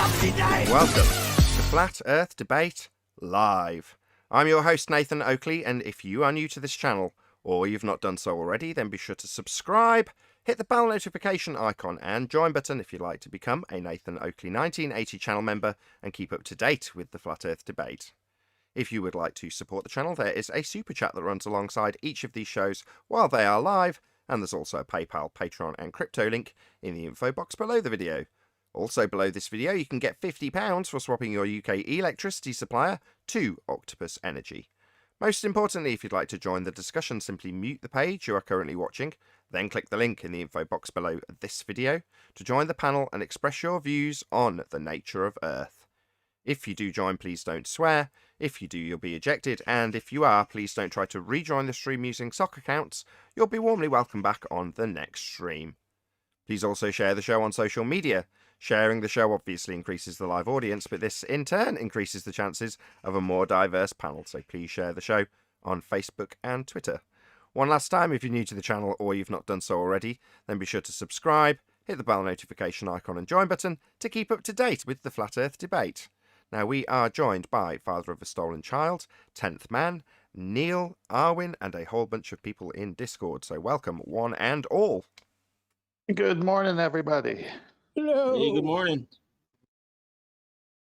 Welcome to Flat Earth Debate Live. I'm your host Nathan Oakley, and if you are new to this channel, or you've not done so already, then be sure to subscribe, hit the bell notification icon and join button if you'd like to become a Nathan Oakley 1980 channel member and keep up to date with the Flat Earth Debate. If you would like to support the channel, there is a super chat that runs alongside each of these shows while they are live, and there's also a PayPal, Patreon and crypto link in the info box below the video. Also below this video, you can get £50 for swapping your UK electricity supplier to Octopus Energy. Most importantly, if you'd like to join the discussion, simply mute the page you are currently watching, then click the link in the info box below this video to join the panel and express your views on the nature of Earth. If you do join, please don't swear. If you do, you'll be ejected, and if you are, please don't try to rejoin the stream using sock accounts. You'll be warmly welcomed back on the next stream. Please also share the show on social media. Sharing the show obviously increases the live audience, but this in turn increases the chances of a more diverse panel, so please share the show on Facebook and Twitter. One last time, if you're new to the channel or you've not done so already, then be sure to subscribe, hit the bell notification icon and join button to keep up to date with the Flat Earth Debate. Now, we are joined by Father of a Stolen Child, 10th Man, Neil, Arwin, and a whole bunch of people in Discord, so welcome one and all. Good morning, everybody. Hello. Hey, good morning.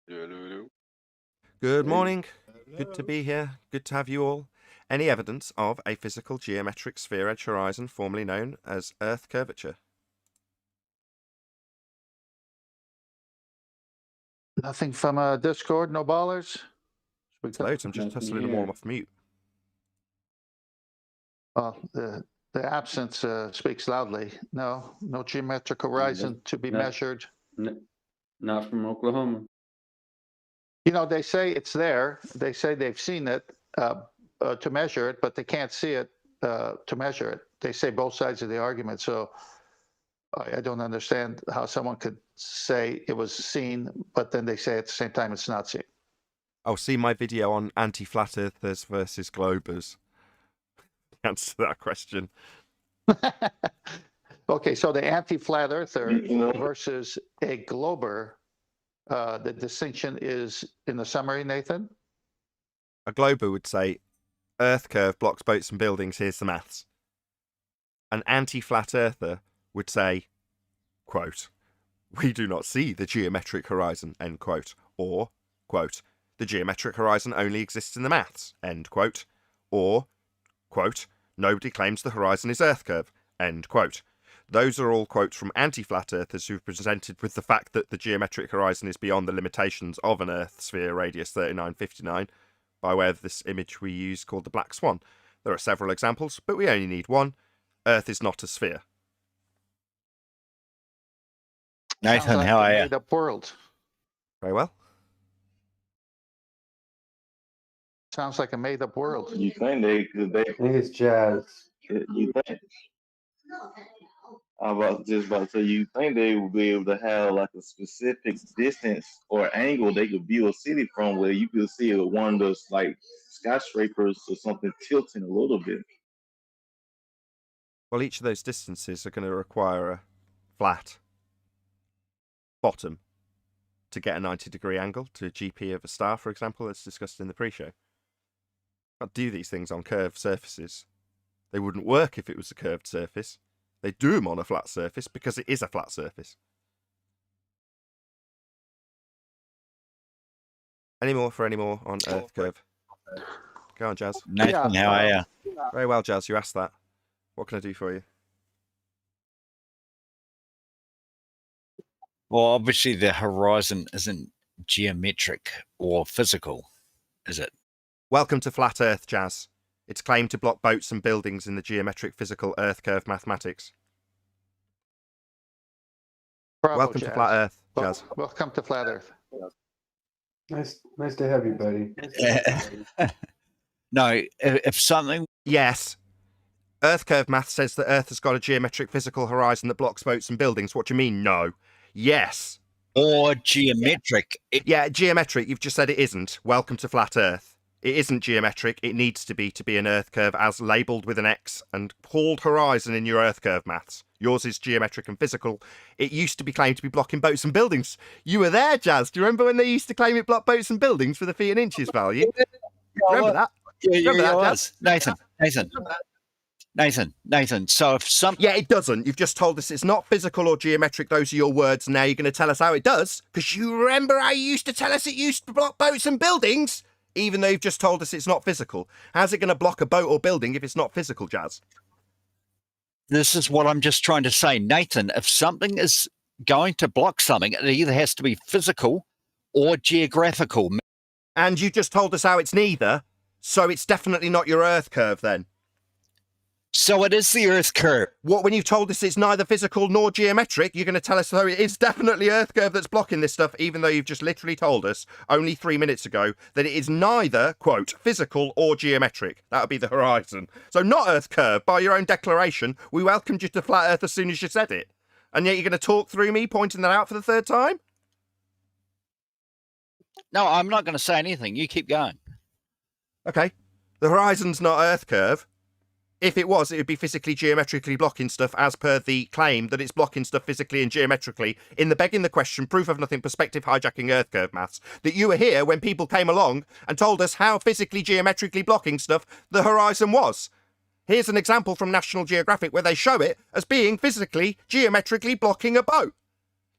Good morning. Good to be here. Good to have you all. Any evidence of a physical geometric sphere edge horizon, formerly known as Earth curvature? Nothing from Discord, no ballers? Loads. I'm just hustling them all off mute. Well, the absence speaks loudly. No geometric horizon to be measured. Not from Oklahoma. You know, they say it's there. They say they've seen it to measure it, but they can't see it to measure it. They say both sides of the argument. So I don't understand how someone could say it was seen, but then they say at the same time it's not seen. I'll see my video on anti-flat earthers versus globers. Answer that question. Okay, so the anti-flat earther versus a glober, the distinction is in the summary, Nathan? A glober would say, Earth curve blocks boats and buildings, here's the maths. An anti-flat earther would say, quote, we do not see the geometric horizon, end quote. Or, quote, the geometric horizon only exists in the maths, end quote. Or, quote, nobody claims the horizon is Earth curve, end quote. Those are all quotes from anti-flat earthers who've presented with the fact that the geometric horizon is beyond the limitations of an Earth sphere radius 3959 by way of this image we use called the Black Swan. There are several examples, but we only need one. Earth is not a sphere. Nathan, how are you? Made-up world. Very well. Sounds like a made-up world. You think they could? I think it's jazz. You think? I was just about to say, you think they would be able to have like a specific distance or angle they could view a city from, where you could see one of those like skyscrapers or something tilting a little bit? Well, each of those distances are going to require a flat bottom to get a 90-degree angle to a GP of a star, for example, as discussed in the pre-show. Can't do these things on curved surfaces. They wouldn't work if it was a curved surface. They do them on a flat surface because it is a flat surface. Any more on Earth curve? Go on, Jazz. Nathan, how are you? Very well, Jazz. You asked that. What can I do for you? Well, obviously the horizon isn't geometric or physical, is it? Welcome to Flat Earth, Jazz. It's claimed to block boats and buildings in the geometric physical Earth curve mathematics. Bravo, Welcome Jazz. to Flat Earth, Jazz. Welcome to Flat Earth. Nice to have you, buddy. No, if something... Yes. Earth curve math says that Earth has got a geometric physical horizon that blocks boats and buildings. What do you mean, no? Yes. Or geometric. Yeah, geometric. You've just said it isn't. Welcome to Flat Earth. It isn't geometric. It needs to be an Earth curve as labelled with an X and called horizon in your Earth curve maths. Yours is geometric and physical. It used to be claimed to be blocking boats and buildings. You were there, Jazz. Do you remember when they used to claim it blocked boats and buildings with a feet and inches value? Do you remember that? Yeah, Remember that, was. Nathan. So if something... Yeah, it doesn't. You've just told us it's not physical or geometric. Those are your words. Now you're going to tell us how it does? Because you remember how you used to tell us it used to block boats and buildings? Even though you've just told us it's not physical. How's it going to block a boat or building if it's not physical, Jazz? This is what I'm just trying to say. Nathan, if something is going to block something, it either has to be physical or geographical. And you just told us how it's neither, so it's definitely not your Earth curve then. So it is the Earth curve. What, when you've told us it's neither physical nor geometric, you're going to tell us, though, it's definitely Earth curve that's blocking this stuff, even though you've just literally told us only 3 minutes ago that it is neither, quote, physical or geometric. That would be the horizon. So not Earth curve. By your own declaration, we welcomed you to flat Earth as soon as you said it. And yet you're going to talk through me pointing that out for the third time? No, I'm not going to say anything. You keep going. Okay. The horizon's not Earth curve. If it was, it would be physically geometrically blocking stuff as per the claim that it's blocking stuff physically and geometrically in the begging the question, proof of nothing, perspective hijacking Earth curve maths, that you were here when people came along and told us how physically geometrically blocking stuff the horizon was. Here's an example from National Geographic where they show it as being physically geometrically blocking a boat.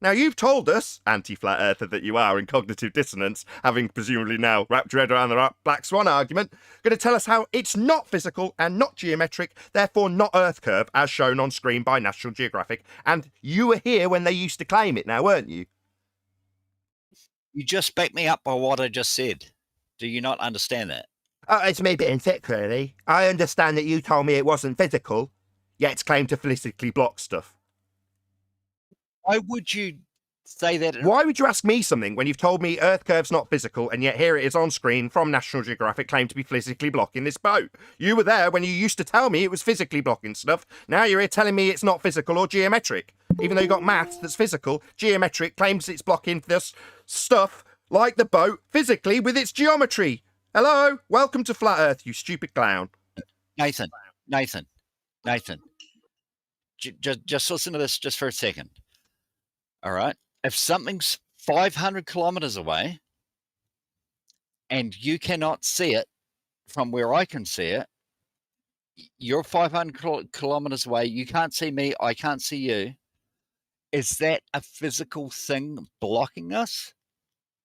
Now, you've told us, anti-flat earther that you are in cognitive dissonance, having presumably now wrapped your head around the Black Swan argument, going to tell us how it's not physical and not geometric, therefore not Earth curve, as shown on screen by National Geographic. And you were here when they used to claim it now, weren't you? You just backed me up by what I just said. Do you not understand that? Oh, it's me being thick, really. I understand that you told me it wasn't physical, yet it's claimed to physically block stuff. Why would you say that? Why would you ask me something when you've told me Earth curve's not physical, and yet here it is on screen from National Geographic claimed to be physically blocking this boat? You were there when you used to tell me it was physically blocking stuff. Now you're here telling me it's not physical or geometric. Even though you got maths that's physical, geometric claims it's blocking this stuff like the boat physically with its geometry. Hello? Welcome to Flat Earth, you stupid clown. Nathan. Just listen to this just for a second. All right. If something's 500 kilometers away and you cannot see it from where I can see it, you're 500 kilometers away. You can't see me. I can't see you. Is that a physical thing blocking us?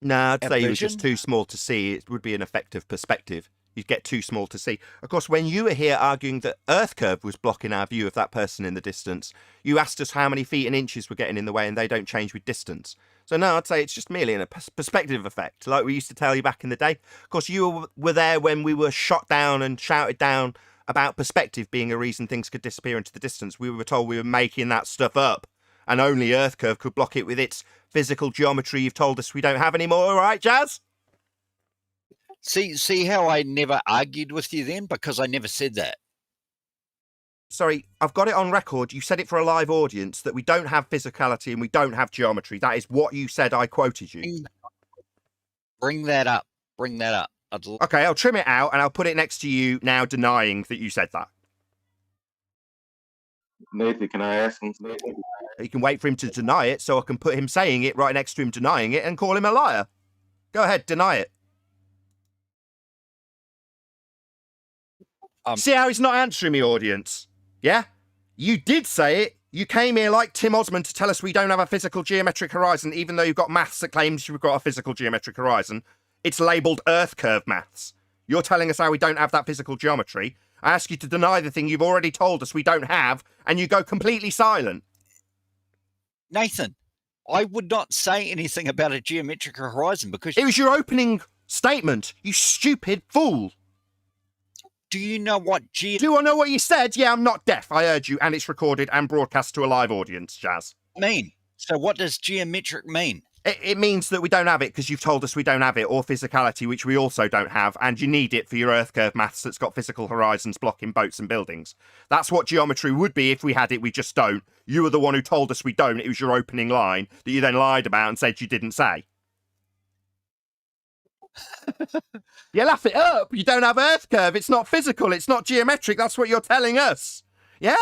No, I'd say you were vision? just too small to see. It would be an effective perspective. You'd get too small to see. Of course, when you were here arguing that Earth curve was blocking our view of that person in the distance, you asked us how many feet and inches were getting in the way and they don't change with distance. So no, I'd say it's just merely a perspective effect, like we used to tell you back in the day. Of course, you were there when we were shot down and shouted down about perspective being a reason things could disappear into the distance. We were told we were making that stuff up, and only Earth curve could block it with its physical geometry you've told us we don't have anymore, right, Jazz? See how I never argued with you then? Because I never said that. Sorry, I've got it on record. You said it for a live audience that we don't have physicality and we don't have geometry. That is what you said. I quoted you. Bring that up. Okay, I'll trim it out and I'll put it next to you now denying that you said that. Nathan, can I ask him something? You can wait for him to deny it so I can put him saying it right next to him denying it and call him a liar. Go ahead, deny it. See how he's not answering me, audience? Yeah? You did say it. You came here like Tim Osmond to tell us we don't have a physical geometric horizon, even though you've got maths that claims you've got a physical geometric horizon. It's labelled Earth curve maths. You're telling us how we don't have that physical geometry. I ask you to deny the thing you've already told us we don't have, and you go completely silent. Nathan, I would not say anything about a geometric horizon because... It was your opening statement, you stupid fool. Do you know what Do I know what you said? Yeah, I'm not deaf. I heard you, and it's recorded and broadcast to a live audience, Jazz. mean? So what does geometric mean? It means that we don't have it because you've told us we don't have it, or physicality, which we also don't have, and you need it for your Earth curve maths that's got physical horizons blocking boats and buildings. That's what geometry would be if we had it, we just don't. You were the one who told us we don't. It was your opening line that you then lied about and said you didn't say. You laugh it up. You don't have Earth curve. It's not physical. It's not geometric. That's what you're telling us. Yeah?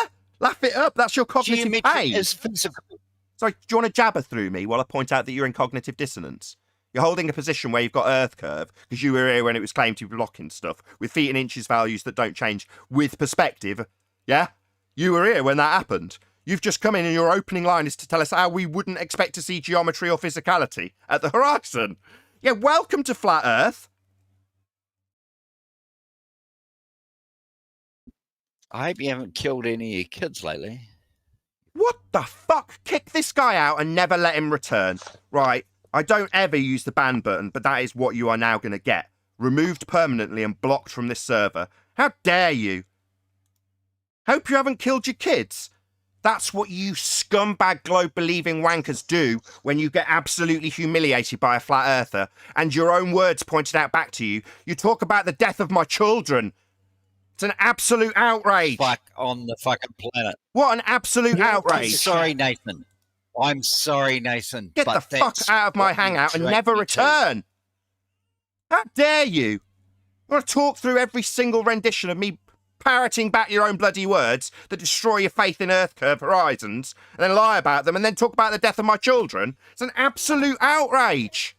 Laugh it up. That's your cognitive Geometry pain. is physical. Sorry, do you want to jabber through me while I point out that you're in cognitive dissonance? You're holding a position where you've got Earth curve because you were here when it was claimed to be blocking stuff with feet and inches values that don't change with perspective. Yeah? You were here when that happened. You've just come in and your opening line is to tell us how we wouldn't expect to see geometry or physicality at the horizon. Yeah, welcome to Flat Earth. I hope you haven't killed any of your kids lately. What the fuck? Kick this guy out and never let him return. Right, I don't ever use the ban button, but that is what you are now going to get. Removed permanently and blocked from this server. How dare you? Hope you haven't killed your kids. That's what you scumbag globe-believing wankers do when you get absolutely humiliated by a flat earther and your own words pointed out back to you. You talk about the death of my children. It's an absolute outrage. Fuck on the fucking planet. What an absolute I'm outrage. sorry, Nathan. I'm sorry, Nathan. Get but the fuck that's out of my what you hangout and dragged never me to. return. How dare you? I want to talk through every single rendition of me parroting back your own bloody words that destroy your faith in Earth curve horizons and then lie about them and then talk about the death of my children. It's an absolute outrage.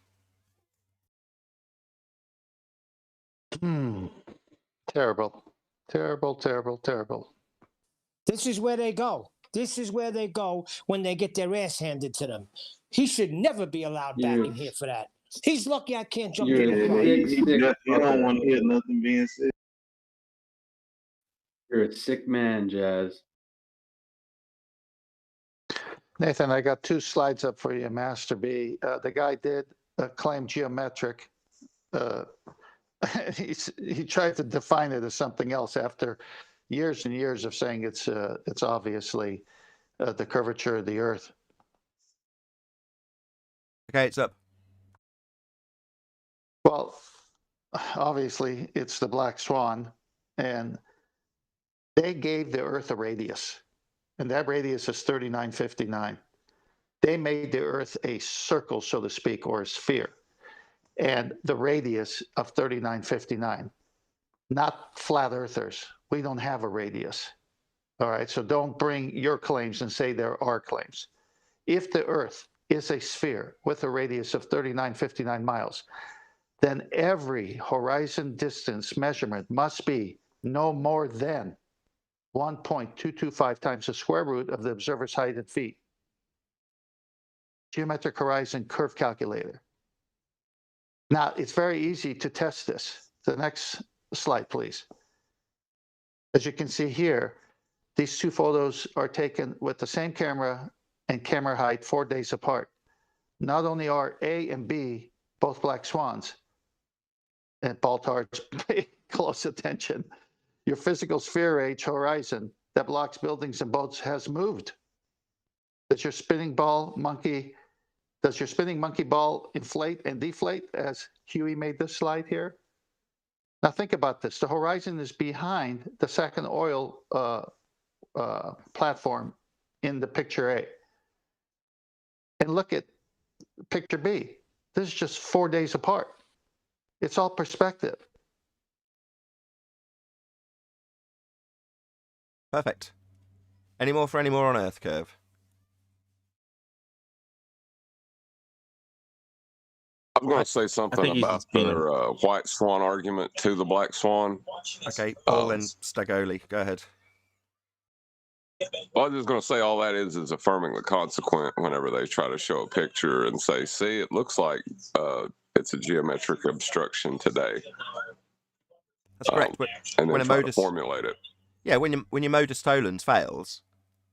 Terrible. Terrible, terrible, terrible. This is where they go. This is where they go when they get their ass handed to them. He should never be allowed back in here for that. He's lucky I can't jump You're in. a sick You don't want to hear nothing being said. You're a sick man, Jazz. Nathan, I got 2 slides up for you, Master B. The guy did claim geometric. He tried to define it as something else after years and years of saying it's obviously the curvature of the Earth. Okay, it's up. Well, obviously it's the black swan, and they gave the Earth a radius, and that radius is 3959. They made the Earth a circle, so to speak, or a sphere, and the radius of 3959. Not flat earthers. We don't have a radius. All right, so don't bring your claims and say there are claims. If the Earth is a sphere with a radius of 3959 miles, then every horizon distance measurement must be no more than 1.225 times the square root of the observer's height in feet. Geometric horizon curve calculator. Now, it's very easy to test this. The next slide, please. As you can see here, these 2 photos are taken with the same camera and camera height 4 days apart. Not only are A and B both black swans, and Baltar's pay close attention, your physical sphere age horizon that blocks buildings and boats has moved. Does your spinning monkey ball inflate and deflate as Huey made this slide here? Now think about this. The horizon is behind the second oil platform in the picture A. And look at picture B. This is just 4 days apart. It's all perspective. Perfect. Any more on Earth curve? I'm going to say something about their white swan argument to the black swan. Okay, Paul and Stagoli, go ahead. Well, I was just going to say all that is affirming the consequent whenever they try to show a picture and say, see, it looks like it's a geometric obstruction today. That's correct. And then try to formulate it. Yeah, when your modus tollens fails,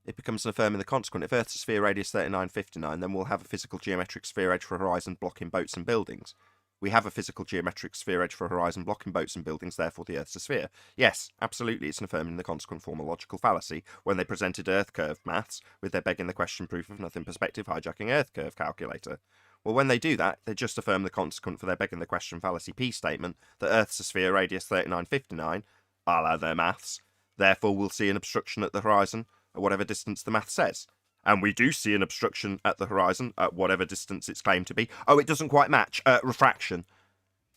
it becomes an affirming the consequent. If Earth's a sphere radius 3959, then we'll have a physical geometric sphere edge for horizon blocking boats and buildings. We have a physical geometric sphere edge for horizon blocking boats and buildings, therefore the Earth's a sphere. Yes, absolutely, it's an affirming the consequent form of logical fallacy when they presented Earth curve maths with their begging the question proof of nothing perspective hijacking Earth curve calculator. Well, when they do that, they just affirm the consequent for their begging the question fallacy P statement that Earth's a sphere radius 3959, a la their maths. Therefore, we'll see an obstruction at the horizon at whatever distance the math says. And we do see an obstruction at the horizon at whatever distance it's claimed to be. Oh, it doesn't quite match. Refraction.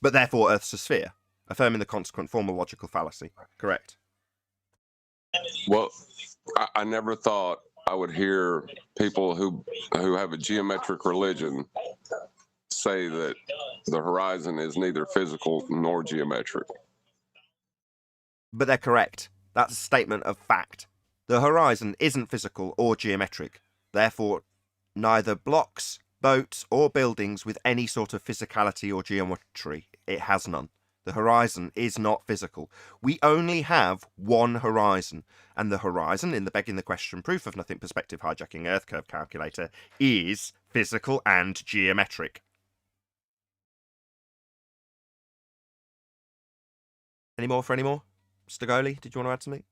But therefore, Earth's a sphere. Affirming the consequent formal logical fallacy. Correct. Well, I never thought I would hear people who have a geometric religion say that the horizon is neither physical nor geometric. But they're correct. That's a statement of fact. The horizon isn't physical or geometric. Therefore, neither blocks, boats, or buildings with any sort of physicality or geometry. It has none. The horizon is not physical. We only have one horizon, and the horizon, in the begging the question proof of nothing perspective hijacking Earth curve calculator, is physical and geometric. Any more for any more? Stagoli, did you want to add something?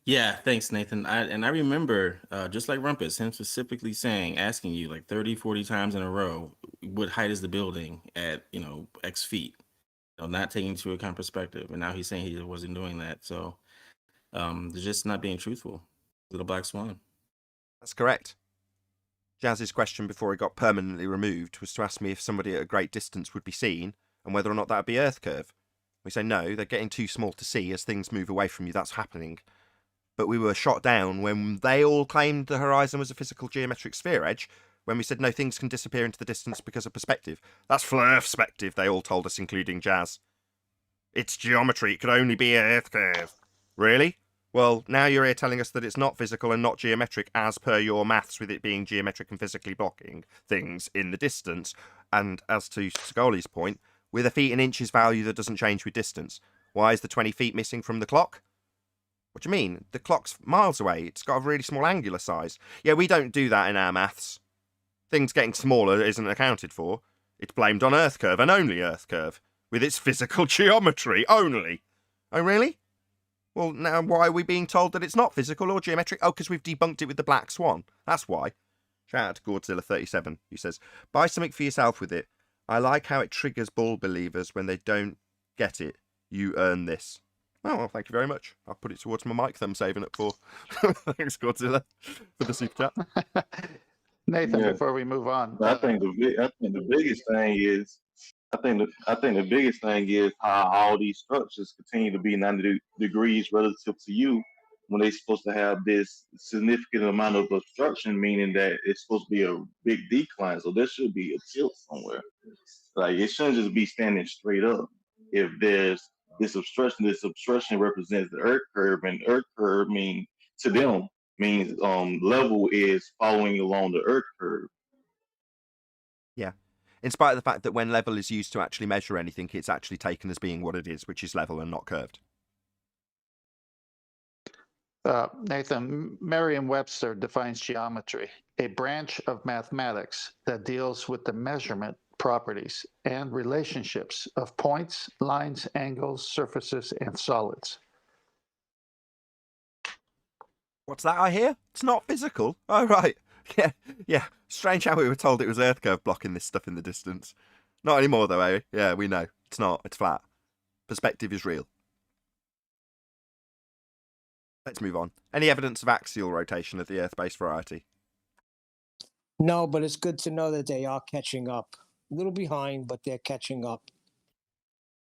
Yeah, thanks, Nathan. I remember, just like Rumpus, him specifically asking you like 30, 40 times in a row, what height is the building at, X feet, not taking into account perspective. And now he's saying he wasn't doing that. So they're just not being truthful. Little black swan. That's correct. Jazz's question before he got permanently removed was to ask me if somebody at a great distance would be seen and whether or not that would be Earth curve. We say no, they're getting too small to see. As things move away from you, that's happening. But we were shot down when they all claimed the horizon was a physical geometric sphere edge, when we said no, things can disappear into the distance because of perspective. That's flurfspective, they all told us, including Jazz. It's geometry, it could only be an Earth curve. Really? Well, now you're here telling us that it's not physical and not geometric as per your maths, with it being geometric and physically blocking things in the distance. And as to Scoli's point, with a feet and inches value that doesn't change with distance. Why is the 20 feet missing from the clock? What do you mean? The clock's miles away. It's got a really small angular size. Yeah, we don't do that in our maths. Things getting smaller isn't accounted for. It's blamed on Earth curve and only Earth curve, with its physical geometry only. Oh, really? Well, now why are we being told that it's not physical or geometric? Oh, because we've debunked it with the Black Swan. That's why. Shout out to Godzilla37, who says, buy something for yourself with it. I like how it triggers bull believers when they don't get it. You earn this. Oh, well, thank you very much. I'll put it towards my mic thumb saving it for. Thanks, Godzilla, for the super chat. Nathan, Yeah. before we move on, I think the biggest thing is the biggest thing is how all these structures continue to be 90 degrees relative to you when they're supposed to have this significant amount of obstruction, meaning that it's supposed to be a big decline. So there should be a tilt somewhere. Like it shouldn't just be standing straight up. If there's this obstruction represents the Earth curve, and Earth curve means to them means level is following along the Earth curve. Yeah. In spite of the fact that when level is used to actually measure anything, it's actually taken as being what it is, which is level and not curved. Nathan, Merriam-Webster defines geometry, a branch of mathematics that deals with the measurement properties and relationships of points, lines, angles, surfaces, and solids. What's that I hear? It's not physical. Oh, right. Yeah. Strange how we were told it was Earth curve blocking this stuff in the distance. Not anymore, though, eh? Yeah, we know. It's not. It's flat. Perspective is real. Let's move on. Any evidence of axial rotation of the Earth-based variety? No, but it's good to know that they are catching up. A little behind, but they're catching up.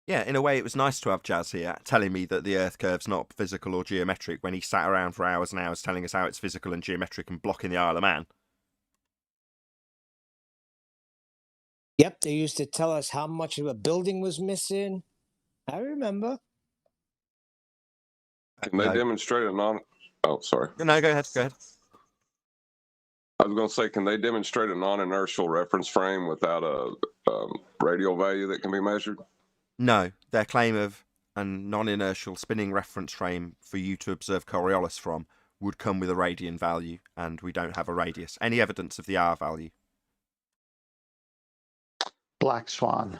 Yeah, in a way, it was nice to have Jazz here telling me that the Earth curve's not physical or geometric when he sat around for hours and hours telling us how it's physical and geometric and blocking the Isle of Man. Yep, they used to tell us how much of a building was missing. I remember. Can they demonstrate a non? Oh, sorry. No, go ahead. Go ahead. I was going to say, can they demonstrate a non-inertial reference frame without a radial value that can be measured? No, their claim of a non-inertial spinning reference frame for you to observe Coriolis from would come with a radian value, and we don't have a radius. Any evidence of the R value? Black Swan.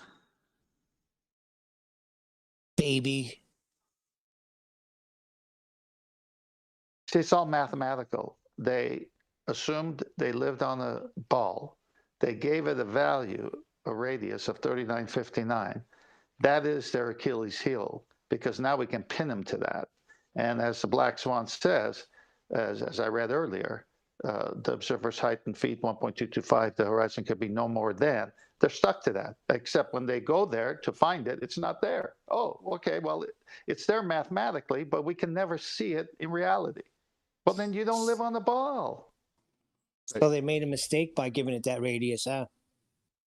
Baby. See, it's all mathematical. They assumed they lived on a ball. They gave it a value, a radius of 3959. That is their Achilles heel, because now we can pin them to that. And as the Black Swan says, as I read earlier, the observer's height in feet, 1.225, the horizon could be no more than. They're stuck to that, except when they go there to find it, it's not there. Oh, okay, well, it's there mathematically, but we can never see it in reality. Well, then you don't live on the ball. So they made a mistake by giving it that radius, huh?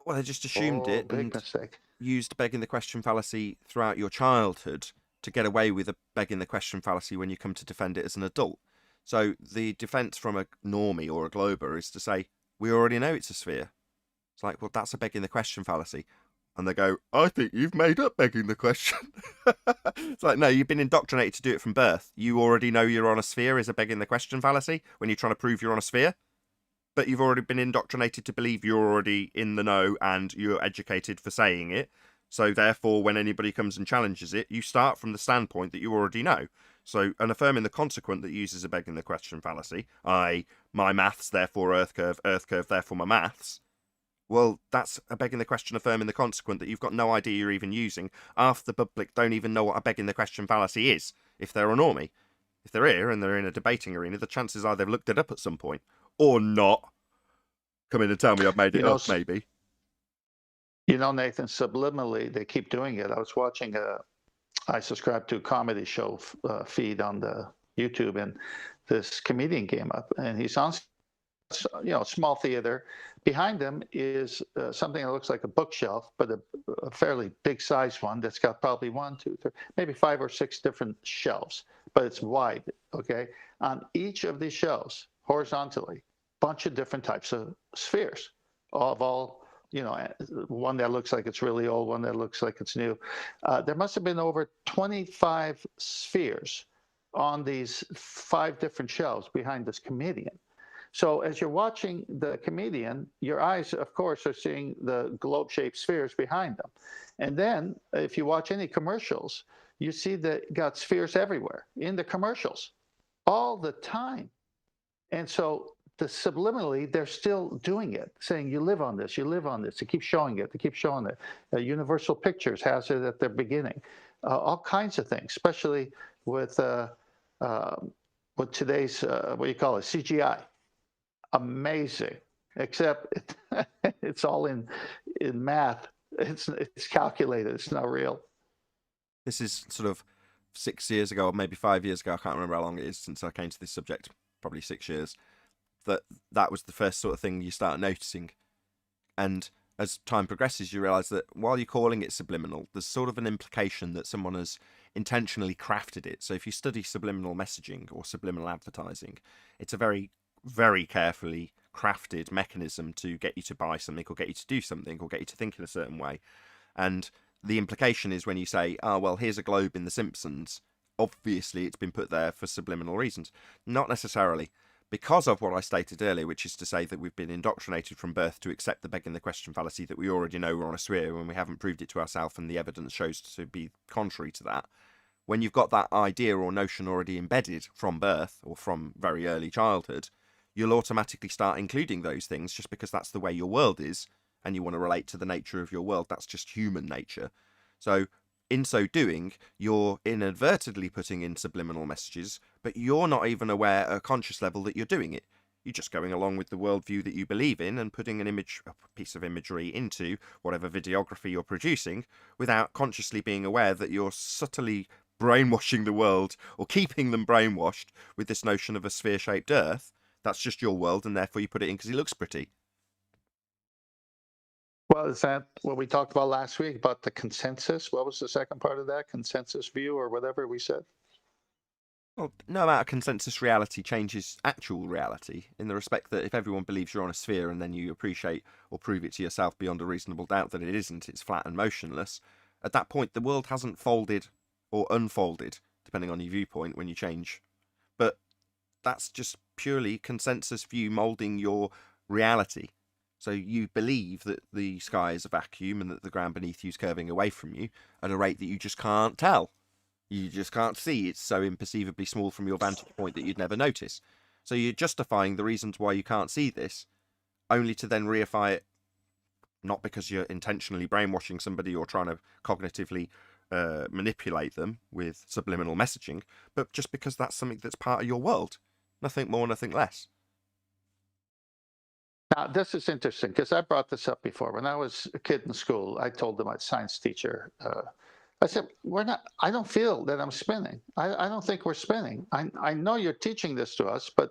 Well, they just assumed Oh, it big and mistake. used begging the question fallacy throughout your childhood to get away with a begging the question fallacy when you come to defend it as an adult. So the defense from a normie or a glober is to say, we already know it's a sphere. It's like, well, that's a begging the question fallacy. And they go, I think you've made up begging the question. It's like, no, you've been indoctrinated to do it from birth. You already know you're on a sphere is a begging the question fallacy when you're trying to prove you're on a sphere. But you've already been indoctrinated to believe you're already in the know and you're educated for saying it. So therefore, when anybody comes and challenges it, you start from the standpoint that you already know. So an affirming the consequent that uses a begging the question fallacy, i.e. my maths, therefore earth curve, therefore my maths. Well, that's a begging the question affirming the consequent that you've got no idea you're even using. Half the public don't even know what a begging the question fallacy is, if they're a normie. If they're here and they're in a debating arena, the chances are they've looked it up at some point. Or not. Come in and tell me I've made it up, maybe. You know, Nathan, subliminally, they keep doing it. I was watching I subscribe to a comedy show feed on the YouTube, and this comedian came up, and he's on, small theater. Behind him is something that looks like a bookshelf, but a fairly big size one that's got probably 1, 2, 3, maybe 5 or 6 different shelves, but it's wide, okay? On each of these shelves, horizontally, bunch of different types of spheres of all, one that looks like it's really old, one that looks like it's new. There must have been over 25 spheres on these 5 different shelves behind this comedian. So as you're watching the comedian, your eyes, of course, are seeing the globe-shaped spheres behind them. And then if you watch any commercials, you see that got spheres everywhere in the commercials all the time. And so subliminally, they're still doing it, saying you live on this, you live on this. They keep showing it, they keep showing it. Universal Pictures has it at their beginning. All kinds of things, especially with today's, what do you call it, CGI. Amazing, except it's all in math. It's calculated. It's not real. This is sort of 6 years ago, or maybe 5 years ago. I can't remember how long it is since I came to this subject. Probably 6 years. That was the first sort of thing you start noticing. And as time progresses, you realise that while you're calling it subliminal, there's sort of an implication that someone has intentionally crafted it. So if you study subliminal messaging or subliminal advertising, it's a very, very carefully crafted mechanism to get you to buy something or get you to do something or get you to think in a certain way. And the implication is when you say, oh, well, here's a globe in The Simpsons, obviously it's been put there for subliminal reasons. Not necessarily. Because of what I stated earlier, which is to say that we've been indoctrinated from birth to accept the begging the question fallacy that we already know we're on a sphere when we haven't proved it to ourselves and the evidence shows to be contrary to that. When you've got that idea or notion already embedded from birth or from very early childhood, you'll automatically start including those things just because that's the way your world is and you want to relate to the nature of your world. That's just human nature. So in so doing, you're inadvertently putting in subliminal messages, but you're not even aware at a conscious level that you're doing it. You're just going along with the worldview that you believe in and putting a piece of imagery into whatever videography you're producing without consciously being aware that you're subtly brainwashing the world or keeping them brainwashed with this notion of a sphere-shaped Earth. That's just your world, and therefore you put it in because it looks pretty. Well, is that what we talked about last week about the consensus? What was the second part of that? Consensus view or whatever we said? Well, no amount of consensus reality changes actual reality in the respect that if everyone believes you're on a sphere and then you appreciate or prove it to yourself beyond a reasonable doubt that it isn't, it's flat and motionless, at that point the world hasn't folded or unfolded, depending on your viewpoint when you change. But that's just purely consensus view moulding your reality. So you believe that the sky is a vacuum and that the ground beneath you is curving away from you at a rate that you just can't tell. You just can't see. It's so imperceivably small from your vantage point that you'd never notice. So you're justifying the reasons why you can't see this, only to then reify it, not because you're intentionally brainwashing somebody or trying to cognitively manipulate them with subliminal messaging, but just because that's something that's part of your world. Nothing more, nothing less. Now, this is interesting because I brought this up before. When I was a kid in school, I told my science teacher, I said, we're not, I don't feel that I'm spinning. I don't think we're spinning. I know you're teaching this to us, but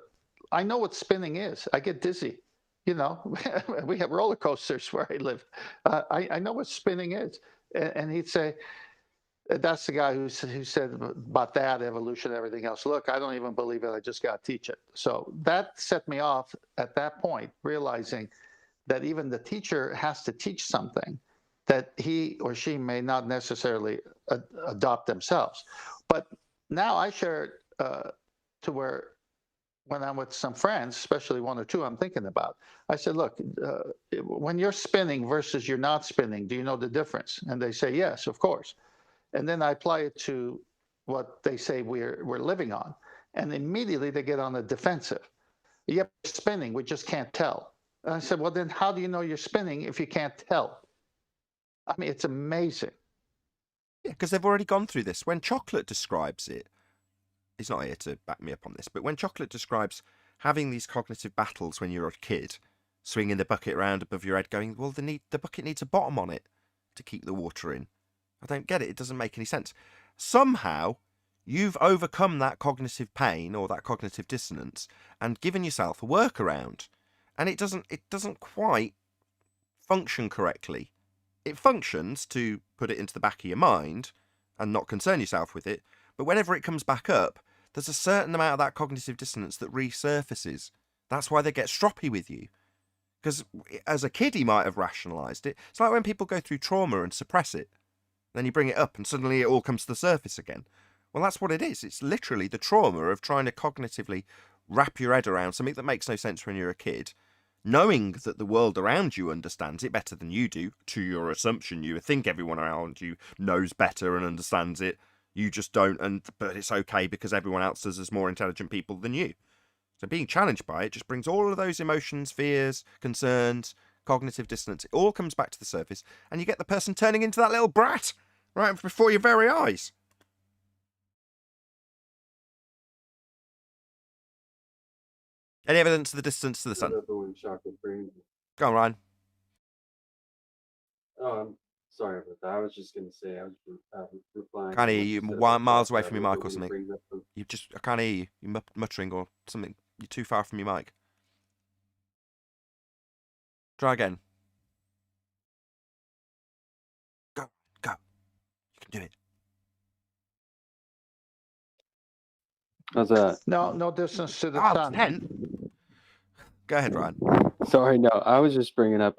I know what spinning is. I get dizzy. You know, we have roller coasters where I live. I know what spinning is. And he'd say, that's the guy who said about that, evolution, everything else. Look, I don't even believe it. I just got to teach it. So that set me off at that point, realizing that even the teacher has to teach something that he or she may not necessarily adopt themselves. But now I share it to where when I'm with some friends, especially one or two I'm thinking about, I said, look, when you're spinning versus you're not spinning, do you know the difference? And they say, yes, of course. And then I apply it to what they say we're living on. And immediately they get on the defensive. Yep, spinning, we just can't tell. And I said, well, then how do you know you're spinning if you can't tell? I mean, it's amazing. Yeah, because they've already gone through this. When Chocolate describes it, he's not here to back me up on this, but when Chocolate describes having these cognitive battles when you're a kid, swinging the bucket around above your head, going, well, the bucket needs a bottom on it to keep the water in. I don't get it. It doesn't make any sense. Somehow, you've overcome that cognitive pain or that cognitive dissonance and given yourself a workaround. And it doesn't quite function correctly. It functions to put it into the back of your mind and not concern yourself with it. But whenever it comes back up, there's a certain amount of that cognitive dissonance that resurfaces. That's why they get stroppy with you. Because as a kid, he might have rationalised it. It's like when people go through trauma and suppress it. Then you bring it up and suddenly it all comes to the surface again. Well, that's what it is. It's literally the trauma of trying to cognitively wrap your head around something that makes no sense when you're a kid, knowing that the world around you understands it better than you do, to your assumption. You think everyone around you knows better and understands it. You just don't, but it's okay because everyone else does as more intelligent people than you. So being challenged by it just brings all of those emotions, fears, concerns, cognitive dissonance. It all comes back to the surface, and you get the person turning into that little brat right before your very eyes. Any evidence of the distance to the sun? Go on, Ryan. Oh, I'm sorry about that. I was just going to say, I was replying. Can't hear you. Miles away from your mic or something. I can't hear you. You're muttering or something. You're too far from your mic. Try again. Go. You can do it. How's that? No distance to the sun. 10. Go ahead, Ryan. Sorry, no. I was just bringing up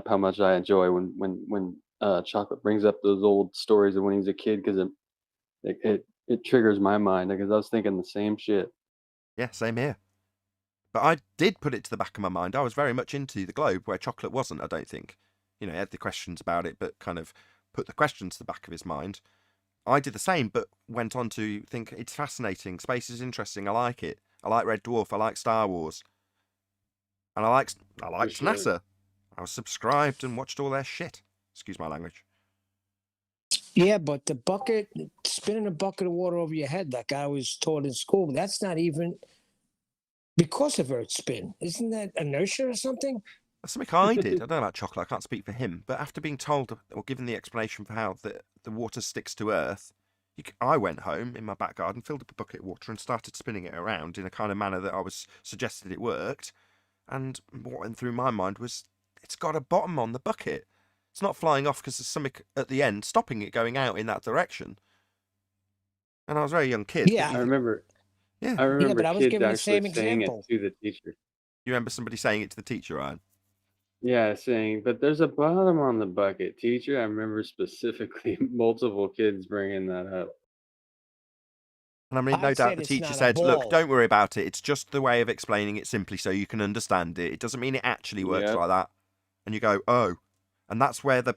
how much I enjoy when Chocolate brings up those old stories of when he was a kid, because it triggers my mind, because I was thinking the same shit. Yeah, same here. But I did put it to the back of my mind. I was very much into the globe, where Chocolate wasn't, I don't think. He had the questions about it, but kind of put the questions to the back of his mind. I did the same, but went on to think it's fascinating. Space is interesting. I like it. I like Red Dwarf. I like Star Wars. And I liked NASA. I was subscribed and watched all their shit. Excuse my language. Yeah, but the bucket, spinning a bucket of water over your head like I was taught in school, that's not even because of Earth's spin. Isn't that inertia or something? That's something I did. I don't know about Chocolate. I can't speak for him. But after being told or given the explanation for how the water sticks to Earth, I went home in my back garden, filled up a bucket of water and started spinning it around in a kind of manner that I was suggested it worked. And what went through my mind was, it's got a bottom on the bucket. It's not flying off because there's something at the end stopping it going out in that direction. And I was a very young kid. Yeah, I remember. Yeah. I remember but I was kids giving the actually same saying example. it to the teacher. You remember somebody saying it to the teacher, Ryan? Yeah, saying, but there's a bottom on the bucket, teacher. I remember specifically multiple kids bringing that up. And I mean, no doubt the teacher said, look, don't worry about it. It's just the way of explaining it simply so you can understand it. It doesn't mean it actually works like that. And you go, oh. And that's where the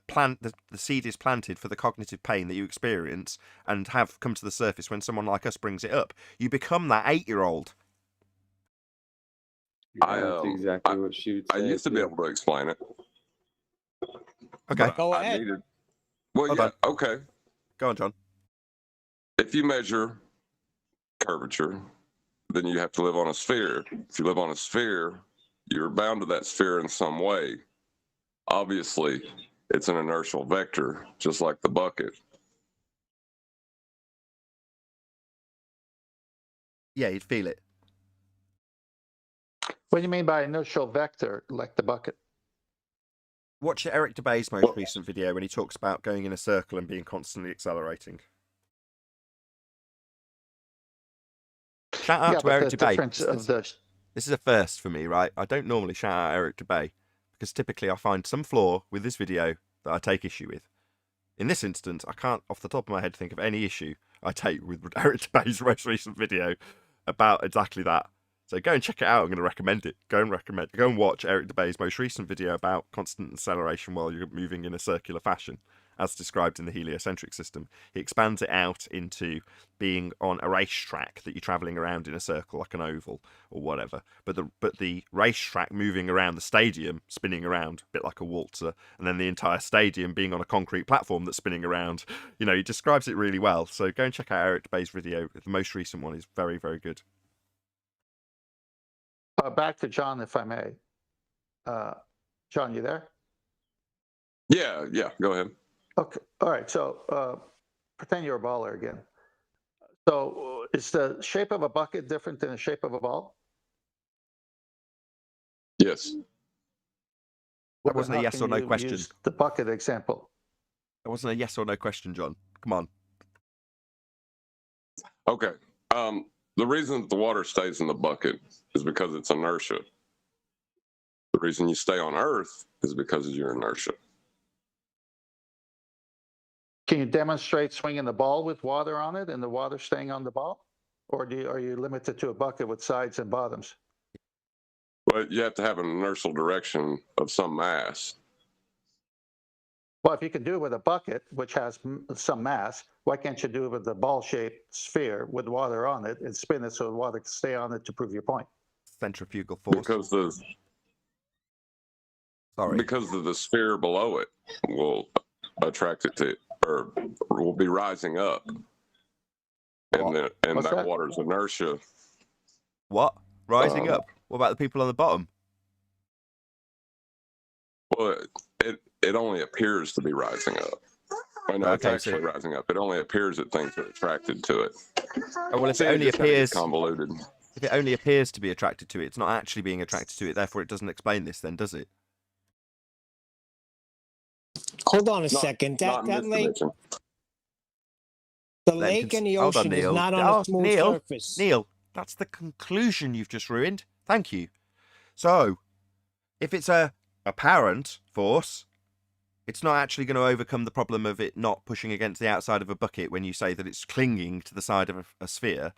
seed is planted for the cognitive pain that you experience and have come to the surface when someone like us brings it up. You become that 8-year-old. That's exactly what she would say. I used to be able to explain it. Okay. Go ahead. Okay. Go on, John. If you measure curvature, then you have to live on a sphere. If you live on a sphere, you're bound to that sphere in some way. Obviously, it's an inertial vector, just like the bucket. Yeah, you'd feel it. What do you mean by inertial vector, like the bucket? Watch Eric DeBay's most recent video when he talks about going in a circle and being constantly accelerating. Shout out to Eric DeBay. This is a first for me, right? I don't normally shout out Eric DeBay because typically I find some flaw with this video that I take issue with. In this instance, I can't, off the top of my head, think of any issue I take with Eric DeBay's most recent video about exactly that. So go and check it out. I'm going to recommend it. Go and watch Eric DeBay's most recent video about constant acceleration while you're moving in a circular fashion, as described in the heliocentric system. He expands it out into being on a racetrack that you're traveling around in a circle, like an oval or whatever. But the racetrack moving around the stadium, spinning around, a bit like a waltzer, and then the entire stadium being on a concrete platform that's spinning around. You know, he describes it really well. So go and check out Eric DeBay's video. The most recent one is very, very good. Back to John, if I may. John, you there? Yeah, go ahead. Okay, all right. So pretend you're a baller again. So is the shape of a bucket different than the shape of a ball? Yes. That wasn't a yes or no question. Use the bucket example. That wasn't a yes or no question, John. Come on. Okay. The reason that the water stays in the bucket is because it's inertia. The reason you stay on Earth is because of your inertia. Can you demonstrate swinging the ball with water on it and the water staying on the ball? Or are you limited to a bucket with sides and bottoms? Well, you have to have an inertial direction of some mass. Well, if you can do it with a bucket, which has some mass, why can't you do it with the ball-shaped sphere with water on it and spin it so the water can stay on it to prove your point? Centrifugal force. Because of the sphere below it will attract it to, or will be rising up. And that water's inertia. What? Rising up? What about the people on the bottom? Well, it only appears to be rising up. I know it's actually rising up. It only appears that things are attracted to it. Oh, well, if it only appears convoluted. If it only appears to be attracted to it, it's not actually being attracted to it. Therefore, it doesn't explain this. Then, does it? Hold on a second. That lake, the lake and the ocean is not on a smooth surface. Neil, that's the conclusion you've just ruined. Thank you. So, if it's a apparent force, it's not actually going to overcome the problem of it not pushing against the outside of a bucket when you say that it's clinging to the side of a sphere.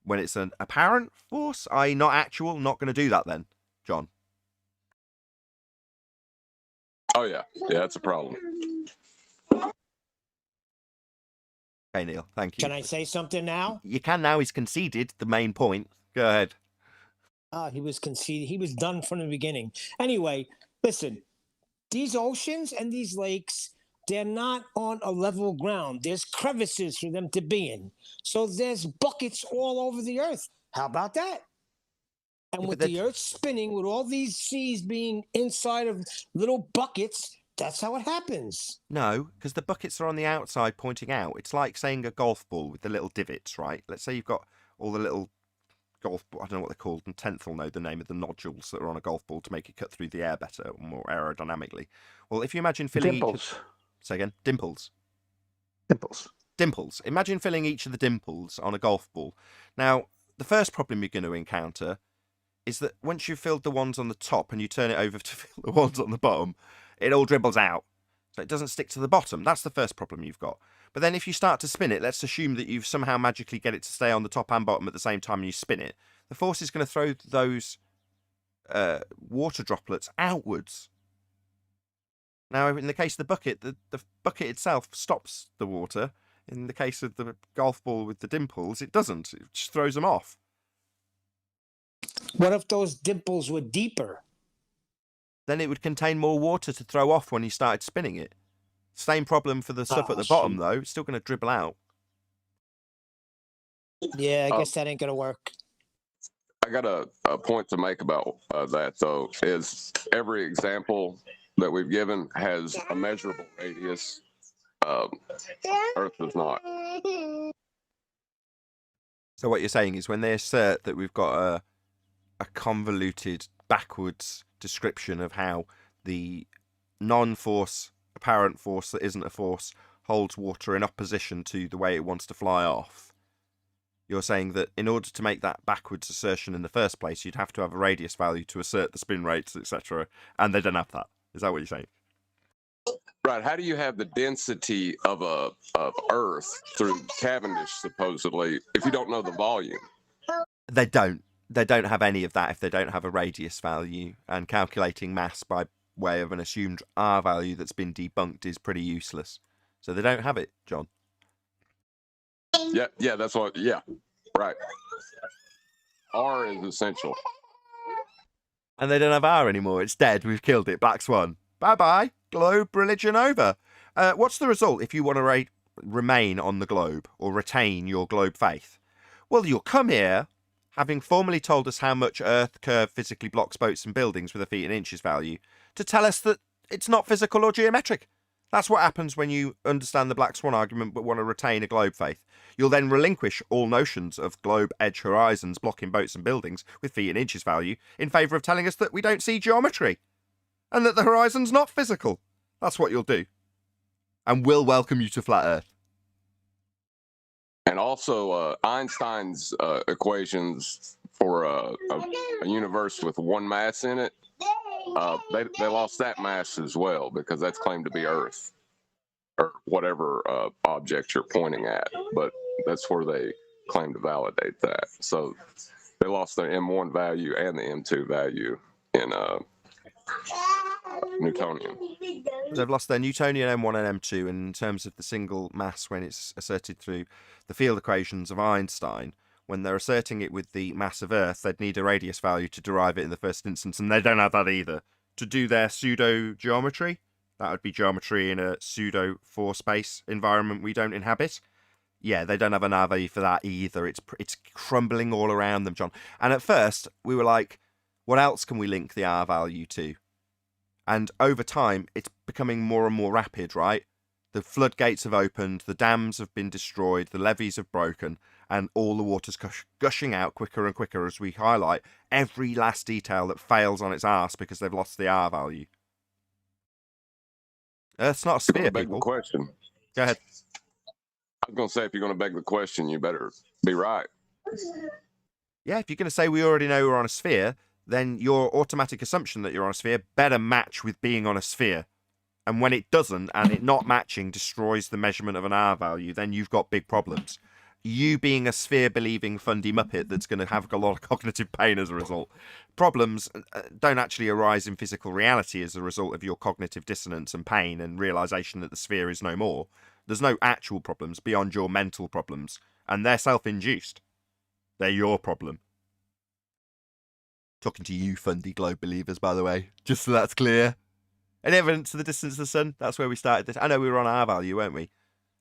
When it's an apparent force, i.e. not actual, not going to do that then, John. Oh, yeah. Yeah, that's a problem. Okay, Neil, thank you. Can I say something now? You can now. He's conceded the main point. Go ahead. He was conceded. He was done from the beginning. Anyway, listen. These oceans and these lakes, they're not on a level ground. There's crevices for them to be in. So there's buckets all over the earth. How about that? And with the earth spinning, with all these seas being inside of little buckets, that's how it happens. No, because the buckets are on the outside pointing out. It's like saying a golf ball with the little divots, right? Let's say you've got all the little golf ball, I don't know what they're called, and Tenth will know the name of the nodules that are on a golf ball to make it cut through the air better, more aerodynamically. Well, if you imagine filling dimples. Say again? Dimples. Dimples. Imagine filling each of the dimples on a golf ball. Now, the first problem you're going to encounter is that once you've filled the ones on the top and you turn it over to fill the ones on the bottom, it all dribbles out. So it doesn't stick to the bottom. That's the first problem you've got. But then if you start to spin it, let's assume that you've somehow magically get it to stay on the top and bottom at the same time and you spin it. The force is going to throw those water droplets outwards. Now, in the case of the bucket, the bucket itself stops the water. In the case of the golf ball with the dimples, it doesn't. It just throws them off. What if those dimples were deeper? Then it would contain more water to throw off when you started spinning it. Same problem for the stuff at the bottom, though. It's still going to dribble out. Yeah, I guess that ain't going to work. I got a point to make about that, though, is every example that we've given has a measurable radius. Earth does not. So what you're saying is when they assert that we've got a convoluted backwards description of how the non-force apparent force that isn't a force holds water in opposition to the way it wants to fly off, you're saying that in order to make that backwards assertion in the first place, you'd have to have a radius value to assert the spin rates, etc., and they don't have that. Is that what you're saying? Right. How do you have the density of Earth through Cavendish supposedly if you don't know the volume? They don't. They don't have any of that if they don't have a radius value, and calculating mass by way of an assumed R value that's been debunked is pretty useless. So they don't have it, John. Yeah, that's what. Yeah, right. R is essential. And they don't have R anymore. It's dead. We've killed it. Black Swan. Bye-bye. Globe religion over. What's the result if you want to remain on the globe or retain your globe faith? Well, you'll come here, having formally told us how much Earth curve physically blocks boats and buildings with a feet and inches value, to tell us that it's not physical or geometric. That's what happens when you understand the Black Swan argument but want to retain a globe faith. You'll then relinquish all notions of globe edge horizons blocking boats and buildings with feet and inches value in favour of telling us that we don't see geometry and that the horizon's not physical. That's what you'll do. And we'll welcome you to Flat Earth. And also Einstein's equations for a universe with one mass in it, they lost that mass as well because that's claimed to be Earth or whatever object you're pointing at. But that's where they claim to validate that. So they lost their M1 value and the M2 value in Newtonian. They've lost their Newtonian M1 and M2 in terms of the single mass when it's asserted through the field equations of Einstein. When they're asserting it with the mass of Earth, they'd need a radius value to derive it in the first instance, and they don't have that either. To do their pseudo-geometry, that would be geometry in a pseudo-four space environment we don't inhabit. Yeah, they don't have an R value for that either. It's crumbling all around them, John. And at first, we were like, what else can we link the R value to? And over time, it's becoming more and more rapid, right? The floodgates have opened, the dams have been destroyed, the levees have broken, and all the water's gushing out quicker and quicker as we highlight every last detail that fails on its arse because they've lost the R value. Earth's not a sphere, Beg people. the question. Go ahead. I was going to say, if you're going to beg the question, you better be right. Yeah, if you're going to say we already know we're on a sphere, then your automatic assumption that you're on a sphere better match with being on a sphere. And when it doesn't, and it not matching destroys the measurement of an R value, then you've got big problems. You being a sphere-believing fundy muppet that's going to have a lot of cognitive pain as a result. Problems don't actually arise in physical reality as a result of your cognitive dissonance and pain and realization that the sphere is no more. There's no actual problems beyond your mental problems, and they're self-induced. They're your problem. Talking to you, fundy globe believers, by the way, just so that's clear. Any evidence of the distance of the sun? That's where we started this. I know we were on R value, weren't we?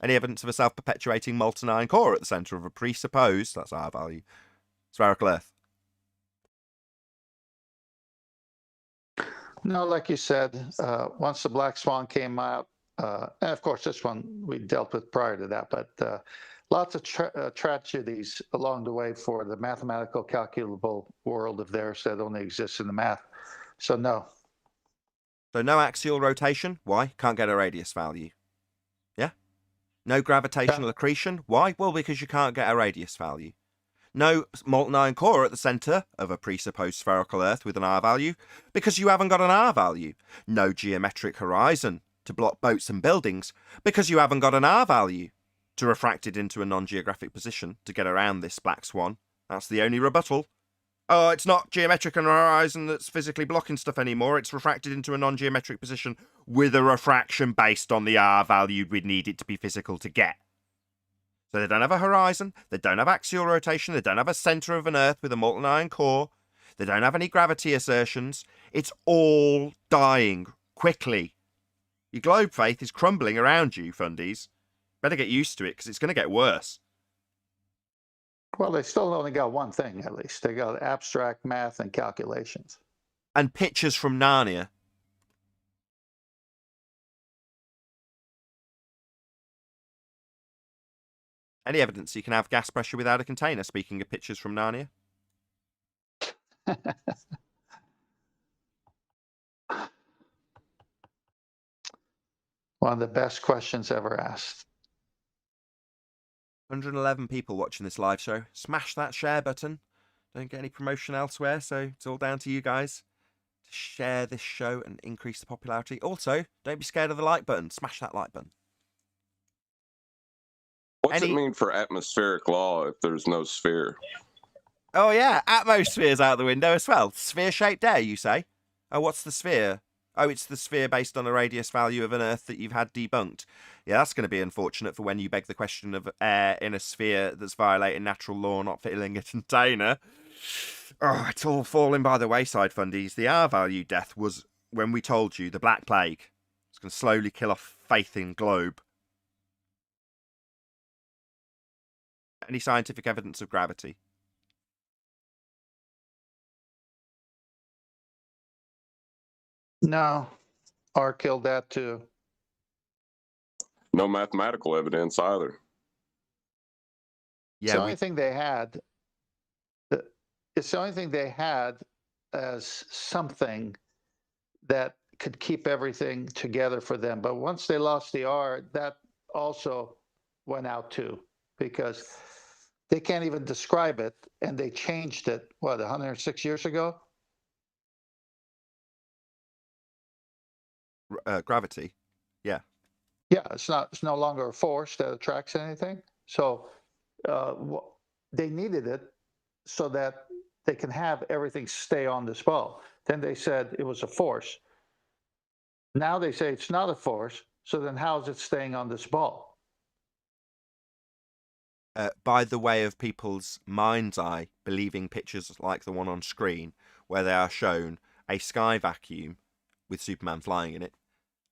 Any evidence of a self-perpetuating molten iron core at the centre of a presupposed, that's R value, spherical Earth? No, like you said, once the Black Swan came out, and of course this one we dealt with prior to that, but lots of tragedies along the way for the mathematical calculable world of theirs that only exists in the math. So no. So no axial rotation. Why? Can't get a radius value. Yeah? No gravitational accretion. Why? Well, because you can't get a radius value. No molten iron core at the centre of a presupposed spherical Earth with an R value, because you haven't got an R value. No geometric horizon to block boats and buildings, because you haven't got an R value. To refract it into a non-geographic position to get around this Black Swan. That's the only rebuttal. Oh, it's not geometric on a horizon that's physically blocking stuff anymore. It's refracted into a non-geometric position with a refraction based on the R value we'd need it to be physical to get. So they don't have a horizon, they don't have axial rotation, they don't have a centre of an Earth with a molten iron core, they don't have any gravity assertions. It's all dying quickly. Your globe faith is crumbling around you, fundies. Better get used to it, because it's going to get worse. Well, they still only got one thing, at least. They got abstract math and calculations. And pictures from Narnia. Any evidence you can have gas pressure without a container? Speaking of pictures from Narnia. One of the best questions ever asked. 111 people watching this live show. Smash that share button. Don't get any promotion elsewhere, so it's all down to you guys to share this show and increase the popularity. Also, don't be scared of the like button. Smash that like button. What's it mean for atmospheric law if there's no sphere? Oh, yeah. Atmosphere's out the window as well. Sphere-shaped air, you say? Oh, what's the sphere? Oh, it's the sphere based on a radius value of an Earth that you've had debunked. Yeah, that's going to be unfortunate for when you beg the question of air in a sphere that's violating natural law, not filling a container. Oh, it's all falling by the wayside, fundies. The R-value death was when we told you the Black Plague. It's going to slowly kill off faith in globe. Any scientific evidence of gravity? No, R killed that too. No mathematical evidence either. It's the only thing they had. It's the only thing they had as something that could keep everything together for them. But once they lost the R, that also went out too, because they can't even describe it, and they changed it, what, 106 years ago? Gravity. Yeah. Yeah, it's no longer a force that attracts anything. So they needed it so that they can have everything stay on this ball. Then they said it was a force. Now they say it's not a force. So then how is it staying on this ball? By the way of people's mind's eye, believing pictures like the one on screen, where they are shown a sky vacuum with Superman flying in it,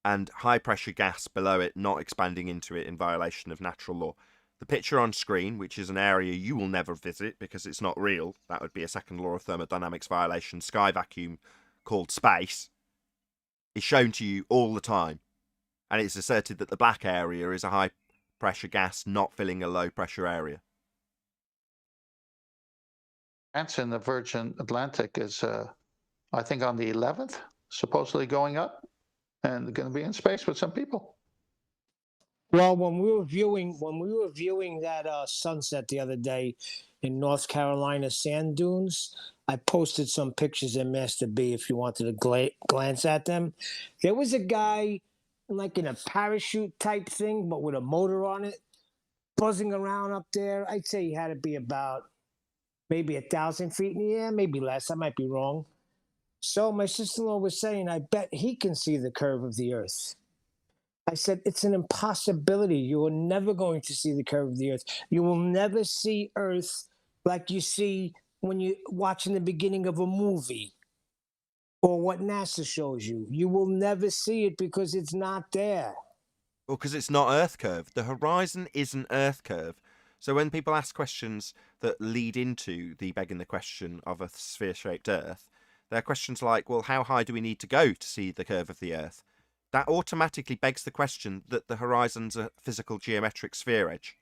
and high-pressure gas below it not expanding into it in violation of natural law. The picture on screen, which is an area you will never visit because it's not real, that would be a second law of thermodynamics violation, sky vacuum called space, is shown to you all the time. And it's asserted that the black area is a high-pressure gas not filling a low-pressure area. France in the Virgin Atlantic is, I think, on the 11th, supposedly going up, and going to be in space with some people. Well, when we were viewing that sunset the other day in North Carolina sand dunes, I posted some pictures in Master B if you wanted to glance at them. There was a guy like in a parachute type thing, but with a motor on it, buzzing around up there. I'd say he had to be about maybe 1,000 feet in the air, maybe less. I might be wrong. So my sister-in-law was saying, I bet he can see the curve of the Earth. I said, it's an impossibility. You are never going to see the curve of the Earth. You will never see Earth like you see when you're watching the beginning of a movie or what NASA shows you. You will never see it because it's not there. Well, because it's not Earth curve. The horizon isn't Earth curve. So when people ask questions that lead into the begging the question of a sphere-shaped Earth, they're questions like, well, how high do we need to go to see the curve of the Earth? That automatically begs the question that the horizon's a physical geometric sphere edge.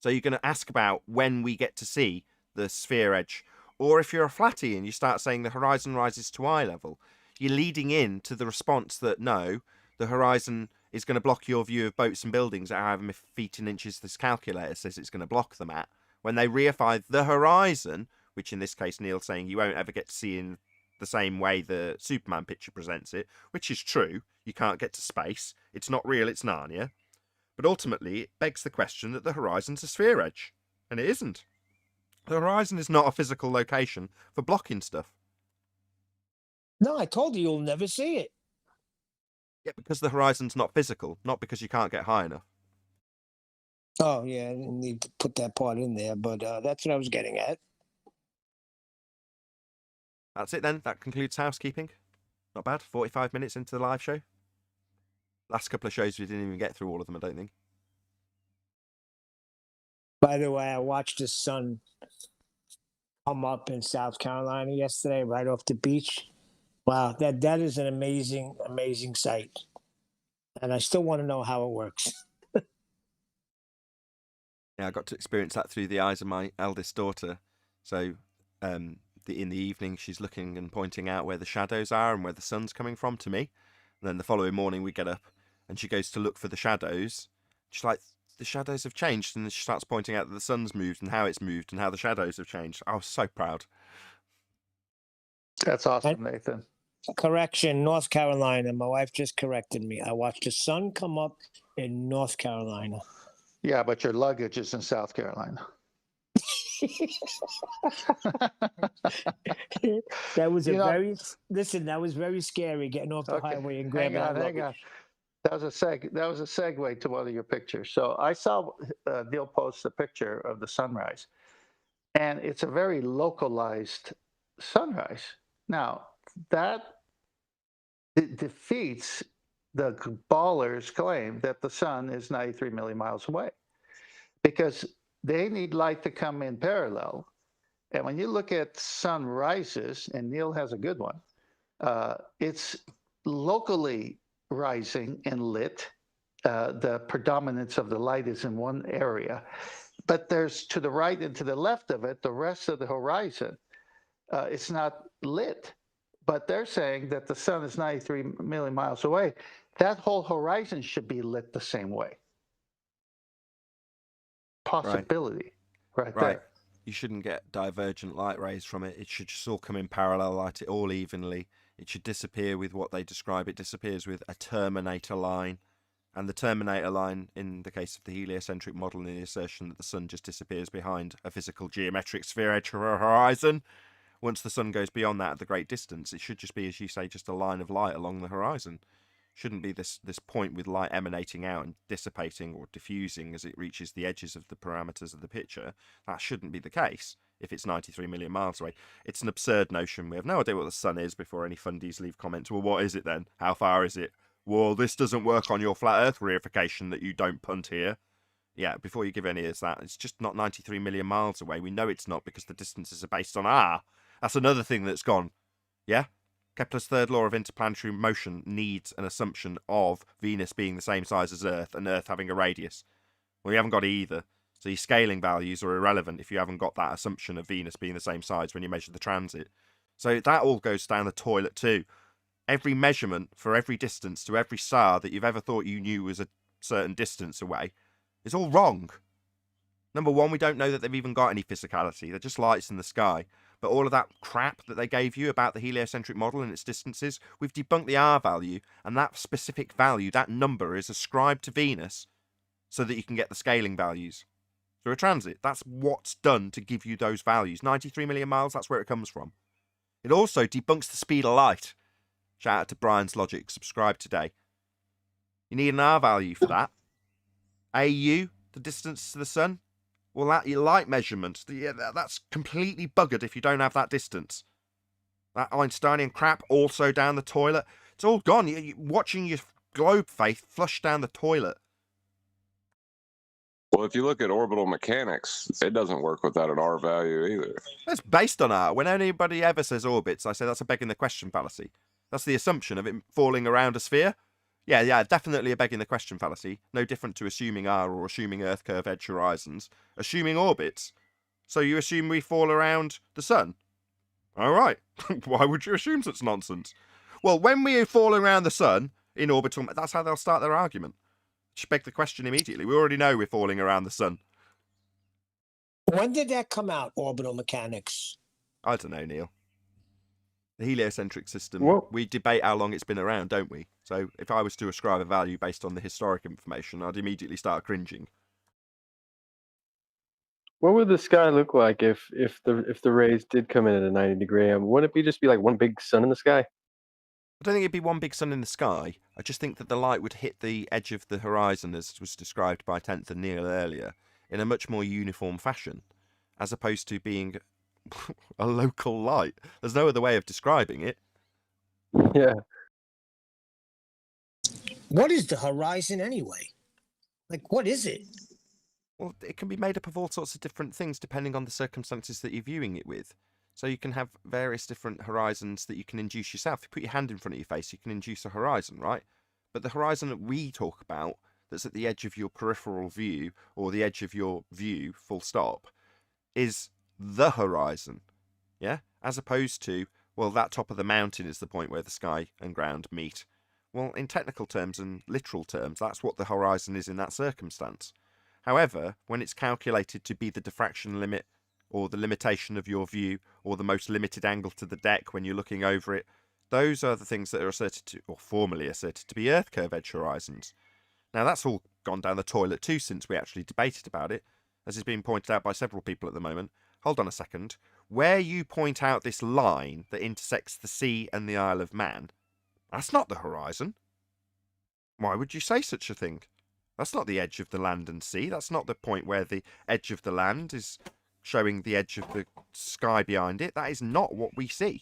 So you're going to ask about when we get to see the sphere edge. Or if you're a flatty and you start saying the horizon rises to eye level, you're leading in to the response that no, the horizon is going to block your view of boats and buildings at however many feet and inches this calculator says it's going to block them at. When they reify the horizon, which in this case Neil's saying you won't ever get to see in the same way the Superman picture presents it, which is true. You can't get to space. It's not real, it's Narnia. But ultimately, it begs the question that the horizon's a sphere edge. And it isn't. The horizon is not a physical location for blocking stuff. No, I told you you'll never see it. Yeah, because the horizon's not physical, not because you can't get high enough. Oh, yeah, I didn't need to put that part in there, but that's what I was getting at. That's it then. That concludes housekeeping. Not bad. 45 minutes into the live show. Last couple of shows we didn't even get through all of them, I don't think. By the way, I watched the sun come up in South Carolina yesterday, right off the beach. Wow, that is an amazing, amazing sight. And I still want to know how it works. Yeah, I got to experience that through the eyes of my eldest daughter. So in the evening, she's looking and pointing out where the shadows are and where the sun's coming from to me. And then the following morning, we get up and she goes to look for the shadows. She's like, the shadows have changed. And then she starts pointing out that the sun's moved and how it's moved and how the shadows have changed. I was so proud. That's awesome, Nathan. Correction, North Carolina. My wife just corrected me. I watched the sun come up in North Carolina. Yeah, but your luggage is in South Carolina. That was You know- that was very scary getting off the highway and grabbing hang that on. luggage. That was a segue to one of your pictures. So I saw Neil post a picture of the sunrise, and it's a very localized sunrise. Now that defeats the ballers' claim that the sun is 93 million miles away, because they need light to come in parallel. And when you look at sunrises, and Neil has a good one, it's locally rising and lit. The predominance of the light is in one area, but there's to the right and to the left of it, the rest of the horizon, it's not lit. But they're saying that the sun is 93 million miles away. That whole horizon should be lit the same way. Possibility, right there. You shouldn't get divergent light rays from it. It should just all come in parallel, light it all evenly. It should disappear with what they describe. It disappears with a terminator line. And the terminator line, in the case of the heliocentric model, in the assertion that the sun just disappears behind a physical geometric sphere edge or a horizon, once the sun goes beyond that at the great distance, it should just be, as you say, just a line of light along the horizon. Shouldn't be this point with light emanating out and dissipating or diffusing as it reaches the edges of the parameters of the picture. That shouldn't be the case if it's 93 million miles away. It's an absurd notion. We have no idea what the sun is before any fundies leave comments. Well, what is it then? How far is it? Well, this doesn't work on your flat earth reification that you don't punt here. Yeah, before you give any of that, it's just not 93 million miles away. We know it's not because the distances are based on R. That's another thing that's gone. Yeah? Kepler's third law of interplanetary motion needs an assumption of Venus being the same size as Earth and Earth having a radius. Well, you haven't got it either. So your scaling values are irrelevant if you haven't got that assumption of Venus being the same size when you measure the transit. So that all goes down the toilet too. Every measurement for every distance to every star that you've ever thought you knew was a certain distance away is all wrong. Number one, we don't know that they've even got any physicality. They're just lights in the sky. But all of that crap that they gave you about the heliocentric model and its distances, we've debunked the R value, and that specific value, that number, is ascribed to Venus so that you can get the scaling values through a transit. That's what's done to give you those values. 93 million miles, that's where it comes from. It also debunks the speed of light. Shout out to Brian's Logic, subscribe today. You need an R value for that. AU, the distance to the sun. Well, that your light measurement, that's completely buggered if you don't have that distance. That Einsteinian crap also down the toilet. It's all gone. You're watching your globe faith flush down the toilet. Well, if you look at orbital mechanics, it doesn't work without an R value either. It's based on R. When anybody ever says orbits, I say that's a begging the question fallacy. That's the assumption of it falling around a sphere. Yeah, definitely a begging the question fallacy. No different to assuming R or assuming Earth curve edge horizons. Assuming orbits. So you assume we fall around the sun? All right. Why would you assume such nonsense? Well, when we fall around the sun in orbital, that's how they'll start their argument. Just beg the question immediately. We already know we're falling around the sun. When did that come out, orbital mechanics? I don't know, Neil. The heliocentric system, Well- we debate how long it's been around, don't we? So if I was to ascribe a value based on the historic information, I'd immediately start cringing. What would the sky look like if the rays did come in at a 90-degree? Wouldn't it just be like one big sun in the sky? I don't think it'd be one big sun in the sky. I just think that the light would hit the edge of the horizon, as was described by 10th and Neil earlier, in a much more uniform fashion, as opposed to being a local light. There's no other way of describing it. Yeah. What is the horizon anyway? Like, what is it? Well, it can be made up of all sorts of different things depending on the circumstances that you're viewing it with. So you can have various different horizons that you can induce yourself. If you put your hand in front of your face, you can induce a horizon, right? But the horizon that we talk about, that's at the edge of your peripheral view or the edge of your view, full stop, is the horizon. Yeah? As opposed to, well, that top of the mountain is the point where the sky and ground meet. Well, in technical terms and literal terms, that's what the horizon is in that circumstance. However, when it's calculated to be the diffraction limit or the limitation of your view or the most limited angle to the deck when you're looking over it, those are the things that are asserted to, or formally asserted to be Earth curve edge horizons. Now, that's all gone down the toilet too since we actually debated about it, as is being pointed out by several people at the moment. Hold on a second. Where you point out this line that intersects the sea and the Isle of Man, that's not the horizon. Why would you say such a thing? That's not the edge of the land and sea. That's not the point where the edge of the land is showing the edge of the sky behind it. That is not what we see.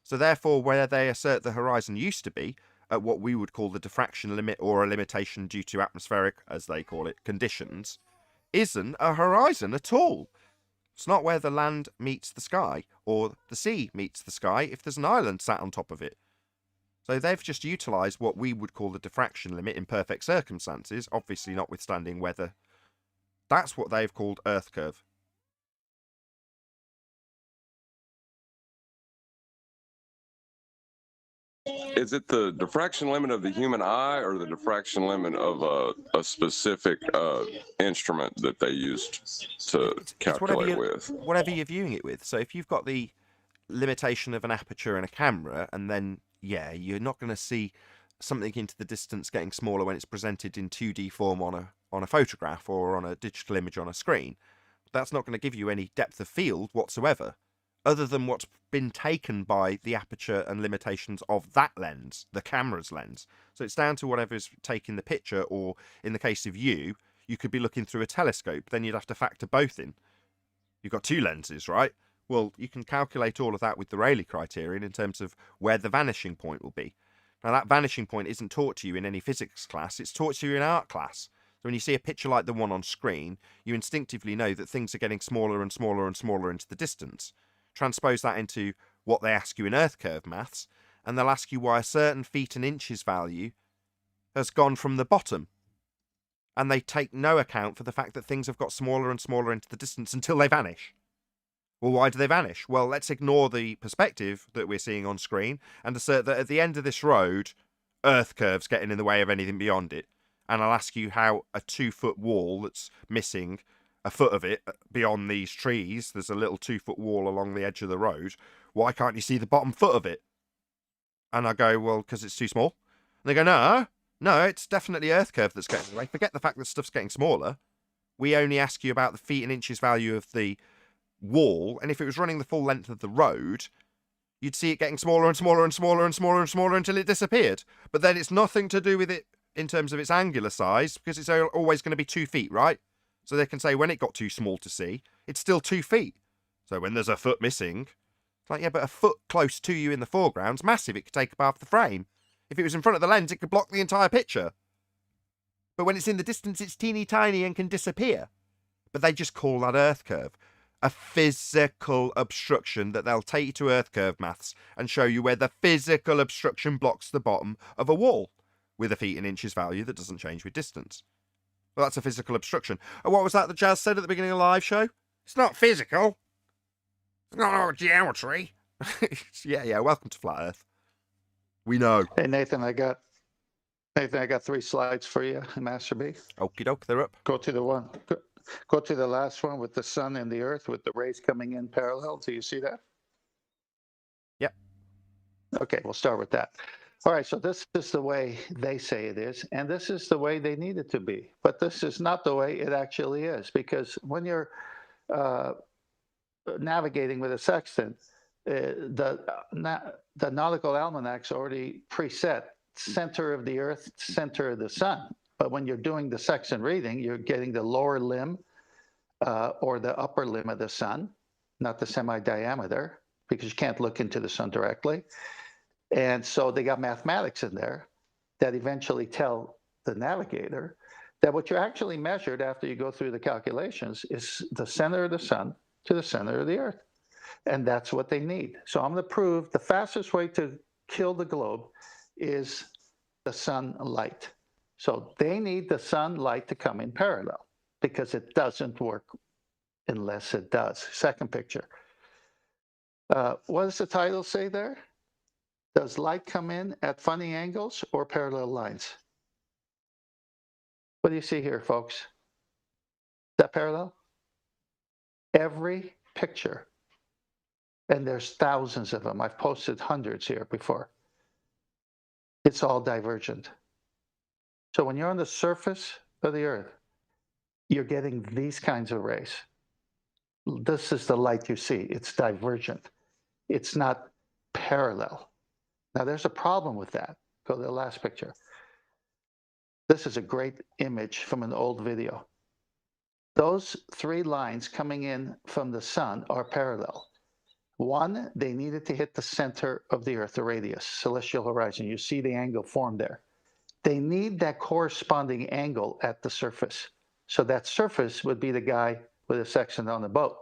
So therefore, where they assert the horizon used to be, at what we would call the diffraction limit or a limitation due to atmospheric, as they call it, conditions, isn't a horizon at all. It's not where the land meets the sky or the sea meets the sky if there's an island sat on top of it. So they've just utilised what we would call the diffraction limit in perfect circumstances, obviously notwithstanding weather. That's what they've called Earth curve. Is it the diffraction limit of the human eye or the diffraction limit of a specific instrument that they used to calculate with? Whatever you're viewing it with. So if you've got the limitation of an aperture and a camera, and then, yeah, you're not going to see something into the distance getting smaller when it's presented in 2D form on a photograph or on a digital image on a screen. That's not going to give you any depth of field whatsoever, other than what's been taken by the aperture and limitations of that lens, the camera's lens. So it's down to whatever's taking the picture, or in the case of you could be looking through a telescope, then you'd have to factor both in. You've got two lenses, right? Well, you can calculate all of that with the Rayleigh criterion in terms of where the vanishing point will be. Now, that vanishing point isn't taught to you in any physics class, it's taught to you in art class. So when you see a picture like the one on screen, you instinctively know that things are getting smaller and smaller and smaller into the distance. Transpose that into what they ask you in Earth curve maths, and they'll ask you why a certain feet and inches value has gone from the bottom. And they take no account for the fact that things have got smaller and smaller into the distance until they vanish. Well, why do they vanish? Well, let's ignore the perspective that we're seeing on screen and assert that at the end of this road, Earth curve's getting in the way of anything beyond it. And I'll ask you how a 2-foot wall that's missing a foot of it beyond these trees, there's a little 2-foot wall along the edge of the road, why can't you see the bottom foot of it? And I go, well, because it's too small. And they go, no, it's definitely Earth curve that's getting in the way. Forget the fact that stuff's getting smaller. We only ask you about the feet and inches value of the wall, and if it was running the full length of the road, you'd see it getting smaller and smaller and smaller and smaller and smaller until it disappeared. But then it's nothing to do with it in terms of its angular size, because it's always going to be 2 feet, right? So they can say when it got too small to see, it's still 2 feet. So when there's a foot missing, it's like, yeah, but a foot close to you in the foreground's massive. It could take up half the frame. If it was in front of the lens, it could block the entire picture. But when it's in the distance, it's teeny tiny and can disappear. But they just call that Earth curve. A physical obstruction that they'll take you to Earth curve maths and show you where the physical obstruction blocks the bottom of a wall with a feet and inches value that doesn't change with distance. Well, that's a physical obstruction. And what was that Jazz said at the beginning of the live show? It's not physical. It's not geometry. yeah, welcome to Flat Earth. We know. Hey, Nathan, I got 3 slides for you, Master B. Okie doke, they're up. Go to the last one with the sun and the earth with the rays coming in parallel. Do you see that? Yep. Okay, we'll start with that. All right, so this is the way they say it is, and this is the way they need it to be. But this is not the way it actually is, because when you're navigating with a sextant, the nautical almanac's already preset center of the earth, center of the sun. But when you're doing the sextant reading, you're getting the lower limb or the upper limb of the sun, not the semi-diameter, because you can't look into the sun directly. And so they got mathematics in there that eventually tell the navigator that what you actually measured after you go through the calculations is the center of the sun to the center of the earth. And that's what they need. So I'm going to prove the fastest way to kill the globe is the sunlight. So they need the sunlight to come in parallel because it doesn't work unless it does. Second picture. What does the title say there? Does light come in at funny angles or parallel lines? What do you see here, folks? Is that parallel? Every picture, and there's thousands of them. I've posted hundreds here before. It's all divergent. So when you're on the surface of the Earth, you're getting these kinds of rays. This is the light you see. It's divergent. It's not parallel. Now, there's a problem with that. Go to the last picture. This is a great image from an old video. Those three lines coming in from the sun are parallel. One, they needed to hit the center of the Earth, the radius, celestial horizon. You see the angle formed there. They need that corresponding angle at the surface. So that surface would be the guy with a sextant on the boat.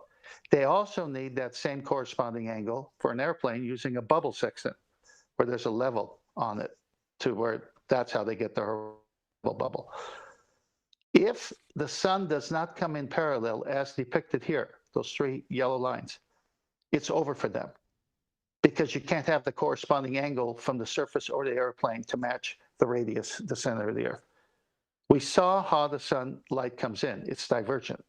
They also need that same corresponding angle for an airplane using a bubble sextant, where there's a level on it to where that's how they get the bubble. If the sun does not come in parallel as depicted here, those three yellow lines, it's over for them because you can't have the corresponding angle from the surface or the airplane to match the radius, the center of the Earth. We saw how the sunlight comes in. It's divergent.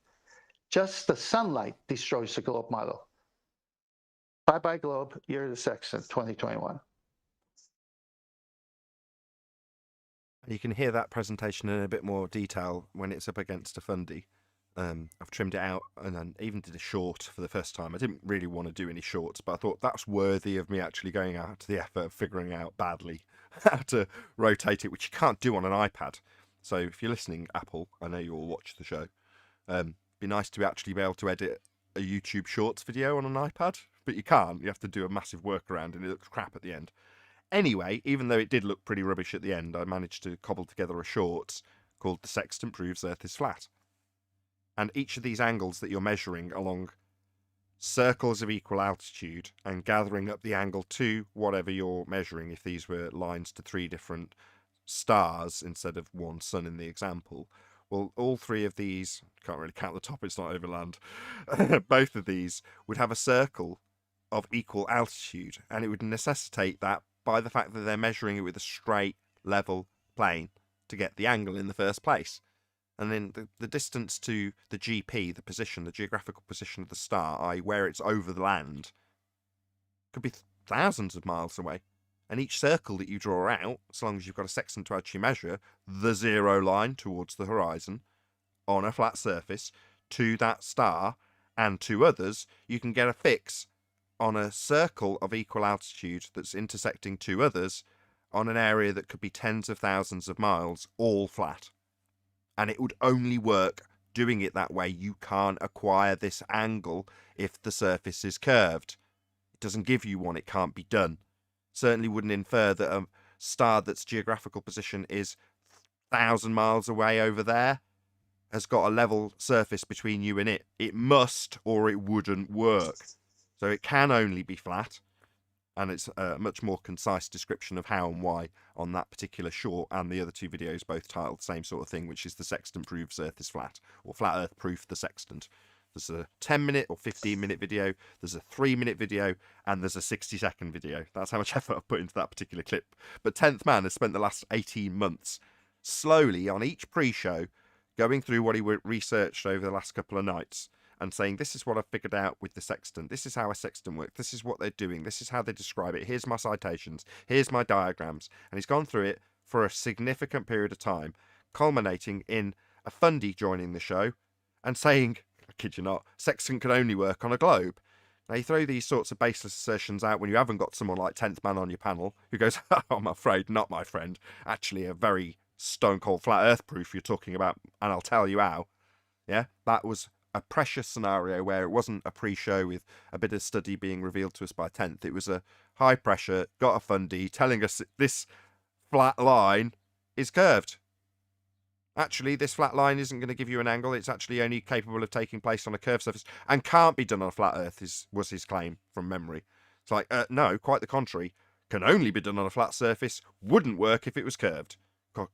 Just the sunlight destroys the globe model. Bye-bye globe, year of the sextant, 2021. You can hear that presentation in a bit more detail when it's up against a fundy. I've trimmed it out and then even did a short for the first time. I didn't really want to do any shorts, but I thought that's worthy of me actually going out to the effort of figuring out badly how to rotate it, which you can't do on an iPad. So if you're listening, Apple, I know you all watch the show. Be nice to actually be able to edit a YouTube Shorts video on an iPad, but you can't. You have to do a massive workaround and it looks crap at the end. Anyway, even though it did look pretty rubbish at the end, I managed to cobble together a shorts called The Sextant Proves Earth is Flat. And each of these angles that you're measuring along circles of equal altitude and gathering up the angle to whatever you're measuring, if these were lines to three different stars instead of one sun in the example, well, all three of these, can't really count the top, it's not overland, both of these would have a circle of equal altitude, and it would necessitate that by the fact that they're measuring it with a straight, level plane to get the angle in the first place. And then the distance to the GP, the position, the geographical position of the star, i.e. where it's over the land, could be thousands of miles away. And each circle that you draw out, so long as you've got a sextant to actually measure the zero line towards the horizon on a flat surface to that star and to others, you can get a fix on a circle of equal altitude that's intersecting two others on an area that could be tens of thousands of miles, all flat. And it would only work doing it that way. You can't acquire this angle if the surface is curved. It doesn't give you one, it can't be done. Certainly wouldn't infer that a star that's geographical position is 1,000 miles away over there has got a level surface between you and it. It must, or it wouldn't work. So it can only be flat, and it's a much more concise description of how and why on that particular short, and the other two videos both titled the same sort of thing, which is The Sextant Proves Earth is Flat, or Flat Earth Proof the Sextant. There's a 10-minute or 15-minute video, there's a 3-minute video, and there's a 60-second video. That's how much effort I've put into that particular clip. But 10th Man has spent the last 18 months slowly on each pre-show going through what he researched over the last couple of nights and saying, this is what I've figured out with the sextant. This is how a sextant works. This is what they're doing. This is how they describe it. Here's my citations. Here's my diagrams. And he's gone through it for a significant period of time, culminating in a fundy joining the show and saying, I kid you not, sextant can only work on a globe. Now, you throw these sorts of baseless assertions out when you haven't got someone like 10th Man on your panel who goes, oh, I'm afraid not, my friend. Actually, a very stone-cold flat earth proof you're talking about, and I'll tell you how. Yeah, that was a precious scenario where it wasn't a pre-show with a bit of study being revealed to us by 10th. It was a high pressure, got a fundy telling us this flat line is curved. Actually, this flat line isn't going to give you an angle. It's actually only capable of taking place on a curved surface and can't be done on a flat earth, was his claim from memory. It's like, no, quite the contrary. Can only be done on a flat surface, wouldn't work if it was curved.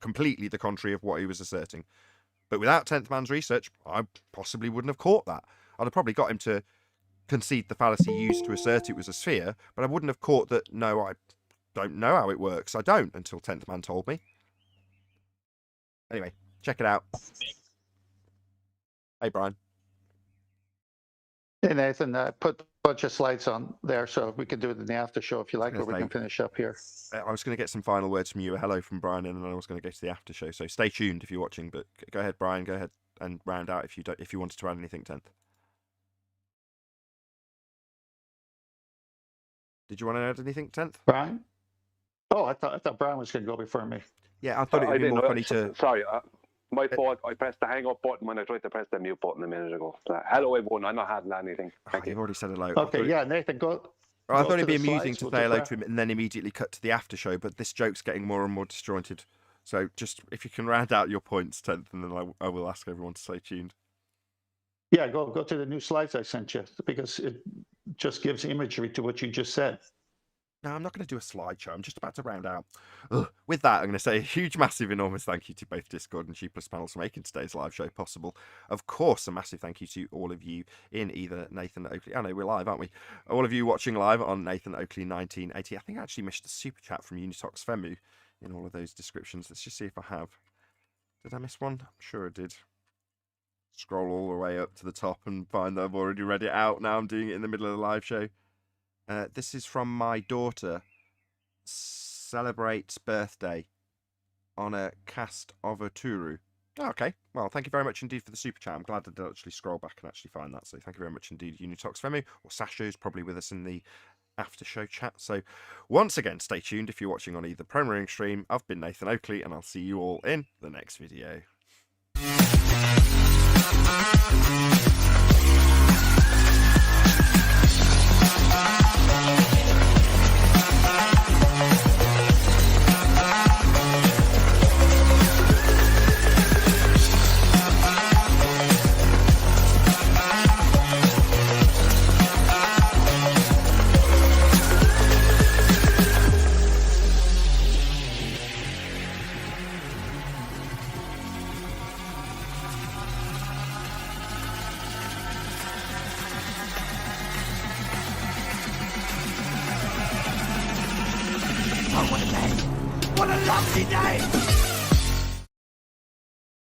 completely the contrary of what he was asserting. But without 10th man's research, I possibly wouldn't have caught that. I'd have probably got him to concede the fallacy used to assert it was a sphere, but I wouldn't have caught that, no, I don't know how it works. I don't, until 10th man told me. Anyway, check it out. Hey, Brian. Hey, Nathan, I put a bunch of slides on there, so we can do it in the after show if you like, or we can finish up here. I was going to get some final words from you, a hello from Brian, and then I was going to go to the after show. So stay tuned if you're watching. But go ahead, Brian. Go ahead and round out if you wanted to add anything, 10th. Did you want to add anything, 10th? Brian? Oh, I thought Brian was going to go before me. Yeah, I thought it would be more funny to. Sorry, my fault. I pressed the hang up button when I tried to press the mute button a minute ago. Hello, everyone. I'm not having anything. Thank you. You've already said hello. Okay, yeah, Nathan, go. I thought it'd be to the amusing slides, to we'll say do hello that. to him and then immediately cut to the after show, but this joke's getting more and more disjointed. So just if you can round out your points, 10th, and then I will ask everyone to stay tuned. Yeah, go to the new slides I sent you, because it just gives imagery to what you just said. No, I'm not going to do a slideshow. I'm just about to round out. Ugh. With that, I'm going to say a huge, massive, enormous thank you to both Discord and G+ panels for making today's live show possible. Of course, a massive thank you to all of you in either Nathan Oakley. I know we're live, aren't we? All of you watching live on Nathan Oakley 1980. I think I actually missed a super chat from Unitox Femu in all of those descriptions. Let's just see if I have. Did I miss one? I'm sure I did. Scroll all the way up to the top and find that I've already read it out. Now I'm doing it in the middle of the live show. This is from my daughter. Celebrates birthday on a cast of a Turu. Oh, okay, well, thank you very much indeed for the super chat. I'm glad I did actually scroll back and actually find that. So thank you very much indeed, Unitox Femu, or Sasho's probably with us in the after show chat. So once again, stay tuned if you're watching on either premiering stream. I've been Nathan Oakley, and I'll see you all in the next video. What a lovely day!